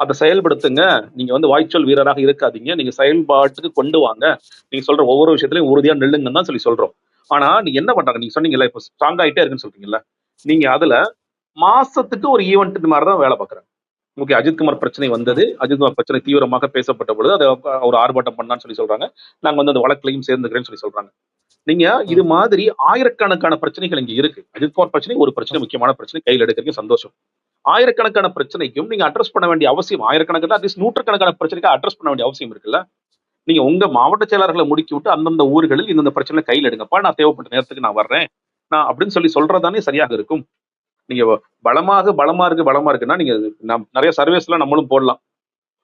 S2: அதை செயல்படுத்துங்க. நீங்க வந்து வாய்ச்சொல் வீரராக இருக்காதீங்க, நீங்க செயல்பாட்டுக்கு கொண்டு வாங்க, நீங்க சொல்ற ஒவ்வொரு விஷயத்திலையும் உறுதியா நில்லுங்கன்னு தான் சொல்றோம். ஆனா நீங்க என்ன பண்றாங்க? நீங்க சொன்னீங்கல்ல, இப்ப ஸ்ட்ராங் ஆயிட்டே இருக்குன்னு சொல்றீங்கல்ல, நீங்க அதுல மாசத்துக்கு ஒரு ஈவெண்ட் மாதிரிதான் வேலை பார்க்கறாங்க. ஓகே, அஜித்குமார் பிரச்சனை வந்தது, அஜித்குமார் பிரச்சனை தீவிரமாக பேசப்பட்ட பொழுது அதை ஒரு ஆர்ப்பாட்டம் பண்ணான்னு சொல்றாங்க. நாங்க வந்து அந்த வழக்கிலையும் சேர்ந்துக்கிறேன்னு சொல்றாங்க. நீங்க இது மாதிரி ஆயிரக்கணக்கான பிரச்சனைகள் இங்க இருக்கு. அஜித்குமார் பிரச்சனை ஒரு பிரச்சனை, முக்கியமான பிரச்சனை, கையில் எடுக்கிறீங்க, சந்தோஷம். ஆயிரக்கணக்கான பிரச்சனைக்கும் நீங்க அட்ரஸ் பண்ண வேண்டிய அவசியம், ஆயிரக்கணக்கான அட்லீஸ்ட் நூற்றுக்கணக்கான பிரச்சனைக்கு அட்ரஸ் பண்ண வேண்டிய அவசியம் இருக்குல்ல. நீங்க உங்க மாவட்ட செயலாளர்களை முடுக்கி விட்டு அந்தந்த ஊர்களில் இந்த பிரச்சனை கையில் எடுங்கப்பா, நான் தேவைப்பட்ட நேரத்துக்கு நான் வர்றேன் நான் அப்படின்னு சொல்றதானே சரியாக இருக்கும். நீங்க பலமா இருக்குன்னா நீங்க நிறைய சர்வேஸ் எல்லாம் நம்மளும் போடலாம்.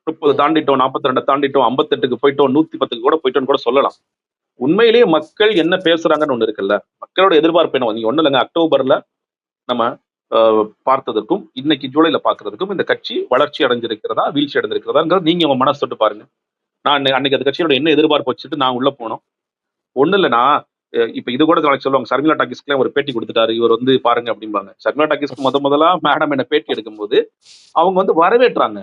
S2: 30 தாண்டிட்டோம், 42 தாண்டிட்டோம், 58க்கு போயிட்டோம், 110க்கு கூட போயிட்டோம்னு கூட சொல்லலாம். உண்மையிலேயே மக்கள் என்ன பேசுறாங்கன்னு ஒண்ணு இருக்குல்ல. மக்களோட எதிர்பார்ப்பு என்ன? நீங்க ஒண்ணு இல்லைங்க, அக்டோபர்ல நம்ம பார்த்ததற்கும் இன்னைக்கு ஜூலைல பாக்குறதுக்கும் இந்த கட்சி வளர்ச்சி அடைஞ்சிருக்கிறதா வீழ்ச்சி அடைஞ்சிருக்கிறதாங்கிறது நீங்க உங்க மனசு தொட்டு பாருங்க. நான் அன்னைக்கு அந்த கட்சியோட என்ன எதிர்பார்ப்பு வச்சுட்டு நான் உள்ள போனோம். ஒண்ணு இல்லைன்னா இப்ப இது கூட நாளைக்கு சொல்லுவாங்க, சர்மிளா டாக்கிஸ்க்கு ஒரு பேட்டி கொடுத்துட்டாரு இவர் வந்து பாருங்க அப்படிம்பாங்க. சர்மிளா டாக்கிஸ்க்கு முதலா மேடம் என்ன பேட்டி எடுக்கும்போது அவங்க வந்து வரவேற்றாங்க.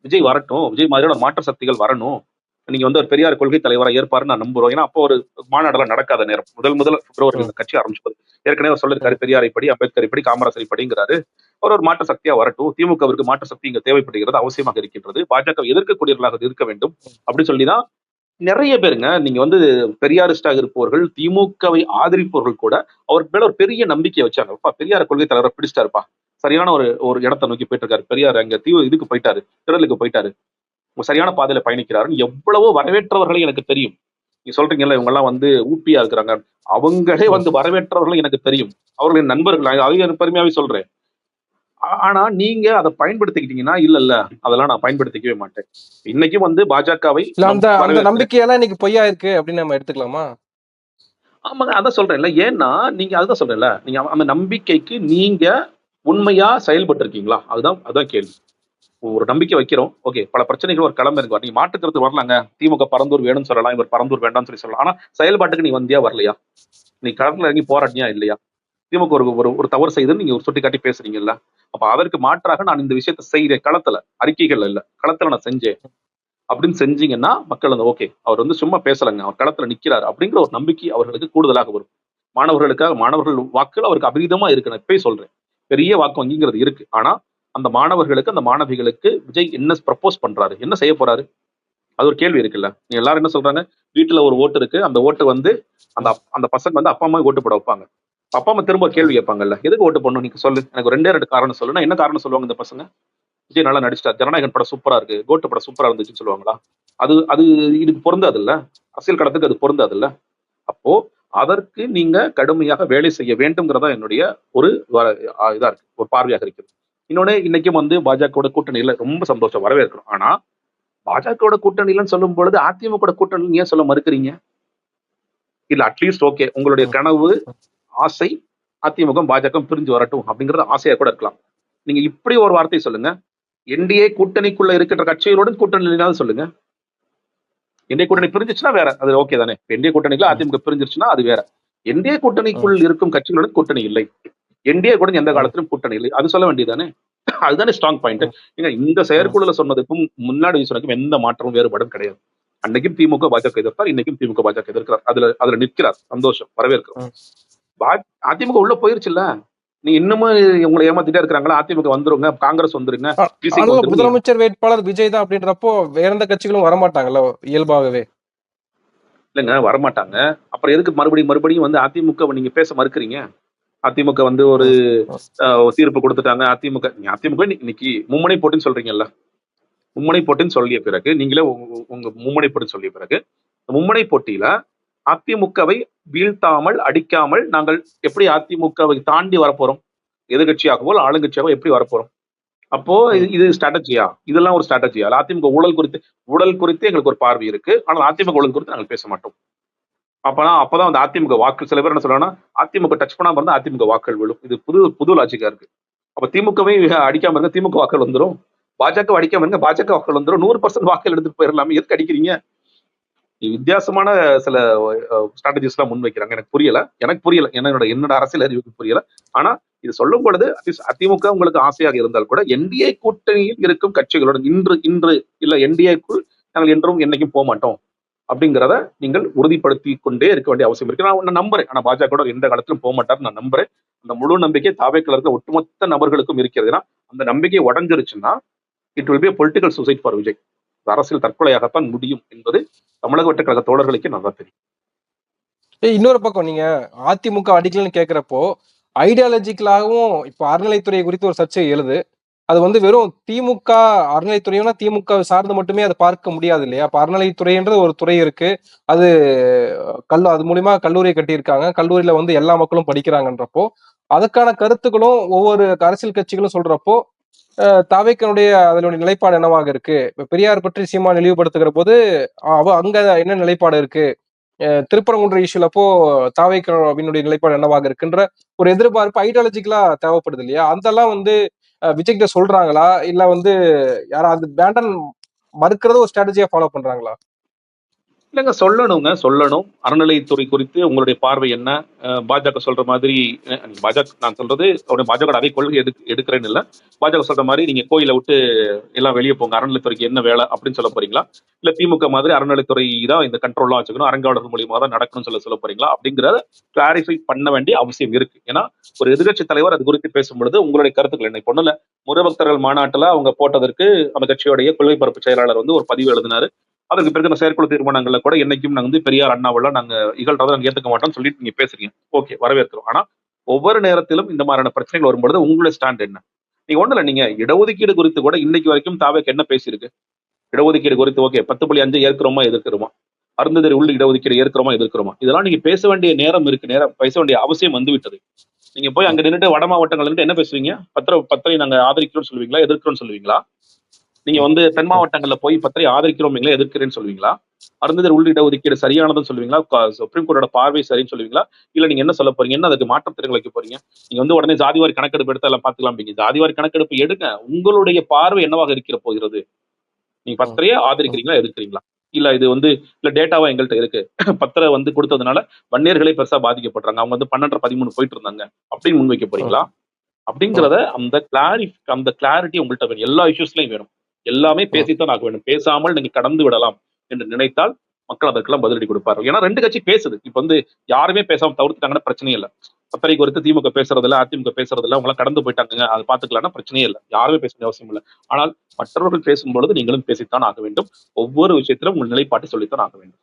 S2: விஜய் வரட்டும், விஜய் மாதிரியான மாற்ற சக்திகள் வரணும், நீங்க வந்து ஒரு பெரியார் கொள்கை தலைவராக ஏற்பாரு நான் நம்புறோம். ஏன்னா அப்போ ஒரு மாநாடெல்லாம் நடக்காத நேரம், முதல் பிப்ரவரி இந்த கட்சி ஆரம்பிச்சது. ஏற்கனவே அவர் சொல்லிருக்காரு, பெரியாரை படி, அம்பேத்கரை படி, காமராசரை படிங்கிறாரு. அவர் ஒரு மாற்ற சக்தியா வரட்டும், திமுகவிற்கு மாற்ற சக்தி இங்க தேவைப்படுகிறது, அவசியமாக இருக்கின்றது, பாஜக எதிர்க்கக்கூடியவர்களாக இருக்க வேண்டும் அப்படின்னு சொல்லிதான் நிறைய பேருங்க. நீங்க வந்து பெரியாரிஸ்டாக இருப்பவர்கள், திமுகவை ஆதரிப்பவர்கள் கூட அவருக்கு மேல ஒரு பெரிய நம்பிக்கையை வச்சாங்க. பெரியார் கொள்கை தலைவரை பிடிச்சிட்டாருப்பா, சரியான ஒரு இடத்தை நோக்கி போயிட்டு இருக்காரு, பெரியார் அங்க இதுக்கு போயிட்டாரு, திடலுக்கு போயிட்டாரு, சரியான பாதையில பயணிக்கிறாருன்னு எவ்வளவோ வரவேற்றவர்களே எனக்கு தெரியும். நீங்க சொல்றீங்கல்ல இவங்க எல்லாம் வந்து ஊப்பியா இருக்கிறாங்க, அவங்களே வந்து வரவேற்றவர்களும் எனக்கு தெரியும், அவர்களின் நண்பர்கள், அதையும் எனக்கு பெருமையாவே சொல்றேன். ஆனா நீங்க அதை பயன்படுத்திக்கிட்டீங்கன்னா, இல்ல அதெல்லாம் நான் பயன்படுத்திக்கவே மாட்டேன். இன்னைக்கும் வந்து பாஜகவை
S1: அந்த நம்பிக்கையெல்லாம் இன்னைக்கு பொய்யா இருக்கு அப்படின்னு நம்ம எடுத்துக்கலாமா?
S2: ஆமாங்க, அதான் சொல்றேன்ல. ஏன்னா நீங்க அதுதான் சொல்றேன்ல, நீங்க அந்த நம்பிக்கைக்கு நீங்க உண்மையா செயல்பட்டு இருக்கீங்களா? அதுதான் கேள்வி. ஒரு நம்பிக்கை வைக்கிறோம், ஓகே, பல பிரச்சனைகள் ஒரு கிளம்ப இருக்கு, நீங்க மாற்றுக்கிறது வரலாங்க, திமுக பரந்தூர் வேணும்னு சொல்லலாம், இவர் பரந்தூர் வேண்டாம்னு சொல்லலாம். ஆனா செயல்பாட்டுக்கு நீ வந்தியா வரலையா? நீ களத்துல இறங்கி போராடினியா இல்லையா? திமுக ஒரு தவறு செய்து நீங்க ஒரு சுட்டி காட்டி பேசுறீங்கல்ல, அப்ப அதற்கு மாற்றாக நான் இந்த விஷயத்த செய்யறேன், களத்துல அறிக்கைகள் இல்ல, களத்துல நான் செஞ்சேன் அப்படின்னு செஞ்சீங்கன்னா மக்கள் அந்த ஓகே, அவர் வந்து சும்மா பேசலங்க, அவர் களத்துல நிக்கிறாரு அப்படிங்கிற ஒரு நம்பிக்கை அவர்களுக்கு கூடுதலாக வரும். மாணவர்கள் வாக்குகள் அவருக்கு அபரிதமா இருக்கு, நான் இப்பயே சொல்றேன், பெரிய வாக்கு வங்கிங்கிறது இருக்கு. ஆனா அந்த மாணவர்களுக்கு, அந்த மாணவிகளுக்கு விஜய் என்ன ப்ரப்போஸ் பண்றாரு, என்ன செய்ய போறாரு, அது ஒரு கேள்வி இருக்குல்ல. நீங்க எல்லாரும் என்ன சொல்றாங்க, வீட்டுல ஒரு ஓட்டு இருக்கு, அந்த ஓட்டு வந்து அந்த அந்த பசங்க வந்து அப்பா அம்மா ஓட்டு போட வைப்பாங்க. அப்பா அம்மா திரும்ப கேள்வி கேட்பாங்கல்ல, எதுக்கு ஓட்டு போடணும் நீங்க சொல்லு, எனக்கு ரெண்டே ரெண்டு காரணம் சொல்லு. நான் என்ன காரணம் சொல்லுவாங்க இந்த பசங்க? விஜய் நல்லா நடிச்சிட்டார், ஜனநாயகன் படம் சூப்பரா இருக்கு, கோட்டு படம் சூப்பரா இருந்துச்சுன்னு சொல்லுவாங்களா? அது அது இதுக்கு பொருந்தாது இல்ல, அரசியல் களத்துக்கு அது பொருந்தாது இல்ல. அப்போ அதற்கு நீங்க கடுமையாக வேலை செய்ய வேண்டும்ங்கிறதா என்னுடைய ஒரு இதா இருக்கு, ஒரு பார்வையாக இருக்குது. இன்னொன்னு, இன்னைக்கும் வந்து பாஜக கூட்டணியில ரொம்ப சந்தோஷம், வரவேற்கிறோம். ஆனா பாஜக கூட்டணியிலன்னு சொல்லும் பொழுது அதிமுக கூட்டணி ஏன் சொல்ல மறுக்கிறீங்க? இல்ல அட்லீஸ்ட் ஓகே, உங்களுடைய கனவு, ஆசை அதிமுக பாஜக பிரிஞ்சு வரட்டும் அப்படிங்கறது ஆசையா கூட இருக்கலாம். நீங்க இப்படி ஒரு வார்த்தை சொல்லுங்க, என்டிஏ கூட்டணிக்குள்ள இருக்கின்ற கட்சிகளோட கூட்டணி சொல்லுங்க. என்டிஏ கூட்டணி பிரிஞ்சிச்சுன்னா வேற, அது ஓகே தானே. என்டிஏ கூட்டணிக்குள்ள அதிமுக பிரிஞ்சிருச்சுன்னா அது வேற. என்டிஏ கூட்டணிக்குள் இருக்கும் கட்சிகளுடன் கூட்டணி இல்லை, என்டிஏ கூட எந்த காலத்திலும் கூட்டணி இல்லை, அது சொல்ல வேண்டியதானே. அதுதானே ஸ்ட்ராங் பாயிண்ட். இந்த செயற்குழுல சொன்னதுக்கும் முன்னாடி சொன்னதுக்கும் எந்த மாற்றமும் வேறுபாடும் கிடையாது. அன்னைக்கும் திமுக பாஜக எதிர்த்தார், இன்னைக்கும் திமுக பாஜக எதிர்க்கிறார், அதுல நிற்கிறார், சந்தோஷம், வரவேற்கிறோம். அதிமுக உள்ள போயிருச்சுல்ல, நீ இன்னமும் உங்களை ஏமாத்திட்டே இருக்கிறாங்களா? அதிமுக வந்துருங்க, காங்கிரஸ் வந்துருங்க,
S1: முதலமைச்சர் வேட்பாளர் விஜய் தான் அப்படின்றப்போ வேற எந்த கட்சிகளும் வரமாட்டாங்கல்ல இயல்பாகவே?
S2: இல்லைங்க, வரமாட்டாங்க. அப்புறம் எதுக்கு மறுபடியும் வந்து அதிமுக நீங்க பேச மறுக்கிறீங்க? அதிமுக வந்து ஒரு தீர்ப்பு கொடுத்துட்டாங்க, அதிமுக இன்னைக்கு மும்முனை போட்டின்னு சொல்றீங்கல்ல, மும்முனை போட்டின்னு சொல்லிய பிறகு, நீங்களே உங்க மும்முனை போட்டின்னு சொல்லிய பிறகு, மும்முனை போட்டியில அதிமுகவை வீழ்த்தாமல், அடிக்காமல் நாங்கள் எப்படி அதிமுகவை தாண்டி வரப்போறோம்? எதிர்கட்சியாகவோ ஆளுங்கட்சியாகவோ எப்படி வரப்போறோம்? அப்போ இது ஸ்ட்ராட்டஜியா? இதெல்லாம் ஒரு ஸ்ட்ராட்டஜியா? அதிமுக ஊழல் குறித்து எங்களுக்கு ஒரு பார்வை இருக்கு, ஆனால் அதிமுக ஊழல் குறித்து நாங்கள் பேச மாட்டோம். அப்பதான் அந்த அதிமுக வாக்கு, சில பேர் என்ன சொல்றாங்கன்னா, அதிமுக டச் பண்ணாம இருந்தா அதிமுக வாக்கள் விழும். இது புது லாஜிக்கா இருக்கு. அப்ப திமுகவை அடிக்காம இருங்க, திமுக வாக்கள் வந்துடும். பாஜக அடிக்காம இருங்க, பாஜக வாக்கள் வந்துடும். 100% வாக்கள் எடுத்துட்டு போயிடலாமே, எதுக்கு அடிக்கிறீங்க? வித்தியாசமான சில ஸ்ட்ராட்டஜிஸ் எல்லாம் முன்வைக்கிறாங்க. எனக்கு புரியல, என்னோட அரசியல் அறிவுக்கு புரியல. ஆனா இது சொல்லும் பொழுது அதிமுக உங்களுக்கு ஆசையாக இருந்தால் கூட என்டிஏ கூட்டணியில் இருக்கும் கட்சிகளுடன் இன்று இல்ல என்டிஏக்குள் நாங்கள் என்றும் என்னைக்கும் போக மாட்டோம் அப்படிங்கிறத நீங்கள் உறுதிப்படுத்தி கொண்டே இருக்க வேண்டிய அவசியம் இருக்கு. நான் நம்புறேன், ஆனா பாஜக எந்த காலத்திலும் போக மாட்டார் நான் நம்புறேன். அந்த முழு நம்பிக்கை தாவேக்குள்ள இருக்க ஒட்டுமொத்த நபர்களுக்கும் இருக்கிறது. ஏன்னா அந்த நம்பிக்கை உடஞ்சிருச்சுன்னா it will be political suicide for Vijay. அரசியல் தற்கொலையாகத்தான் முடியும் என்பது தமிழக வெற்றி கழக தோழர்களுக்கு நல்லா தெரியும்.
S1: இன்னொரு பக்கம் நீங்க அதிமுக அடிக்கலன்னு கேட்கிறப்போ ஐடியாலஜிக்கலாகவும் இப்ப அறநிலைத்துறை குறித்து ஒரு சர்ச்சை எழுது. அது வந்து வெறும் திமுக அறநிலைத்துறைனா திமுக சார்ந்து மட்டுமே அதை பார்க்க முடியாது இல்லையா? இப்ப அறநிலைத்துறைன்றது ஒரு துறை இருக்கு, அது அது மூலியமா கல்லூரியை கட்டியிருக்காங்க, கல்லூரியில வந்து எல்லா மக்களும் படிக்கிறாங்கன்றப்போ அதுக்கான கருத்துக்களும் ஒவ்வொரு அரசியல் கட்சிகளும் சொல்றப்போ தாவேக்கனுடைய அதனுடைய நிலைப்பாடு என்னவாக இருக்கு? இப்ப பெரியார் பற்றி சீமான் இழிவுபடுத்துகிற போது அங்க என்ன நிலைப்பாடு இருக்கு? திருப்பரங்குன்ற இஷ்யூல அப்போ தாவேக்கனுடைய நிலைப்பாடு என்னவாக இருக்குன்ற ஒரு எதிர்பார்ப்பு ஐடியாலஜிக்கலா தேவைப்படுது இல்லையா? அதெல்லாம் வந்து விஜய் கிட்ட சொல்றாங்களா, இல்ல வந்து யாராவது வேண்டாம் மறுக்கிறத ஒரு ஸ்ட்ராட்டஜியா ஃபாலோ பண்றாங்களா?
S2: இல்லைங்க, சொல்லணும். அறநிலைத்துறை குறித்து உங்களுடைய பார்வை என்ன? பாஜக சொல்ற மாதிரி, பாஜக நான் சொல்றது பாஜக அதே கொள்கை எடுக்கிறேன்னு இல்ல. பாஜக சொல்ற மாதிரி நீங்க கோயிலை விட்டு எல்லாம் வெளியே போங்க, அறநிலைத்துறைக்கு என்ன வேலை அப்படின்னு சொல்ல போறீங்களா? இல்ல திமுக மாதிரி அறநிலைத்துறை தான் இந்த கண்ட்ரோல்லாம் வச்சுக்கணும், அரங்காவலர்கள் மூலியமா தான் நடக்கணும்னு சொல்ல போறீங்களா? அப்படிங்கிறத கிளாரிஃபை பண்ண வேண்டிய அவசியம் இருக்கு. ஏன்னா ஒரு எதிர்கட்சி தலைவர் அது குறித்து பேசும்பொழுது உங்களுடைய கருத்துக்கள் என்ன? பொண்ணுல முருகபக்தர்கள் மாநாட்டுல அவங்க போட்டதற்கு அந்த கட்சியுடைய கொள்கை பரப்பு செயலாளர் வந்து ஒரு பதிவு எழுதினாரு. அதற்கு பிறகு இந்த செயற்குழு தீர்மானங்கள்ல கூட என்னைக்கும் நாங்க வந்து பெரியார் அண்ணாவெல்லாம் நாங்க இகழ்றதை நாங்க ஏத்துக்க மாட்டோம்னு சொல்லிட்டு நீங்க பேசுறீங்க. ஓகே, வரவேற்கிறோம். ஆனா ஒவ்வொரு நேரத்திலும் இந்த மாதிரியான பிரச்சனைகள் வரும்பொழுது உங்களுடைய ஸ்டாண்ட் என்ன? நீங்க ஒண்ணு இல்ல, நீங்க இடஒதுக்கீடு குறித்து கூட இன்னைக்கு வரைக்கும் தாவேக்கு என்ன பேசியிருக்கு? இடஒதுக்கீடு குறித்து ஓகே 10.5 ஏற்கிறோமா எதிர்க்கிறோமா? அருந்ததியர் உள்ள இடஒதுக்கீடு ஏற்கிறோமா எதிர்க்கிறோமா? இதெல்லாம் நீங்க பேச வேண்டிய நேரம் இருக்கு, பேச வேண்டிய அவசியம் வந்து விட்டது. நீங்க போய் அங்க நின்றுட்டு வட மாவட்டங்கள் நின்று என்ன பேசுவீங்க? பத்திரை நாங்க ஆதரிக்கிறோம் சொல்லுவீங்களா, எதிர்க்கிறோம் சொல்லுவீங்களா? நீங்க வந்து தென் மாவட்டங்கள்ல போய் பத்திரை ஆதரிக்கிறோம் எதிர்க்கிறேன்னு சொல்லுவீங்களா? அருந்ததியர் உள் இடஒதுக்கீடு சரியானதுன்னு சொல்லுவீங்களா? சுப்ரீம் கோர்ட்டோட பார்வை சரின்னு சொல்லுவீங்களா? இல்ல நீங்க என்ன சொல்ல போறீங்க? என்ன அதுக்கு மாற்றத்திட்டங்கள் வைக்க போறீங்க? நீங்க வந்து உடனே ஜாதிவாரி கணக்கெடுப்பு எடுத்து எல்லாம் பாத்துக்கலாம். ஜாதிவாரி கணக்கெடுப்பு எடுங்க, உங்களுடைய பார்வை என்னவாக இருக்கிற போகிறது? நீங்க பத்திரையை ஆதரிக்கிறீங்களா, எதிர்க்கிறீங்களா? இல்ல இது வந்து இல்ல டேட்டாவா எங்கள்கிட்ட இருக்கு, பத்திரை வந்து கொடுத்ததுனால வன்னியர்களே பெருசா பாதிக்கப்படுறாங்க, அவங்க வந்து 12 13 போயிட்டு இருந்தாங்க அப்படின்னு முன்வைக்க போறீங்களா? அப்படிங்கிறத அந்த கிளாரிட்டி உங்கள்கிட்ட வேணும். எல்லா இஷ்யூஸ்லயும் வேணும். எல்லாமே பேசித்தான் ஆக வேண்டும். பேசாமல் நீங்க கடந்து விடலாம் என்று நினைத்தால் மக்கள் அதற்கெல்லாம் பதிலடி கொடுப்பார்கள். ஏன்னா 2 கட்சி பேசுது. இப்ப வந்து யாருமே பேசாம தவிர்த்துட்டாங்கன்னா பிரச்சனையே இல்லை. பத்திரை குறித்து திமுக பேசுறது இல்ல, அதிமுக பேசுறது இல்ல, அவங்க கடந்து போயிட்டாங்க, அது பாத்துக்கலாம்னா பிரச்சனையே இல்லை. யாருமே பேச வேண்டிய அவசியம் இல்லை. ஆனால் மற்றவர்கள் பேசும்பொழுது நீங்களும் பேசித்தான் ஆக வேண்டும். ஒவ்வொரு விஷயத்திலும் உங்கள் நிலைப்பாட்டை சொல்லித்தான் ஆக வேண்டும்.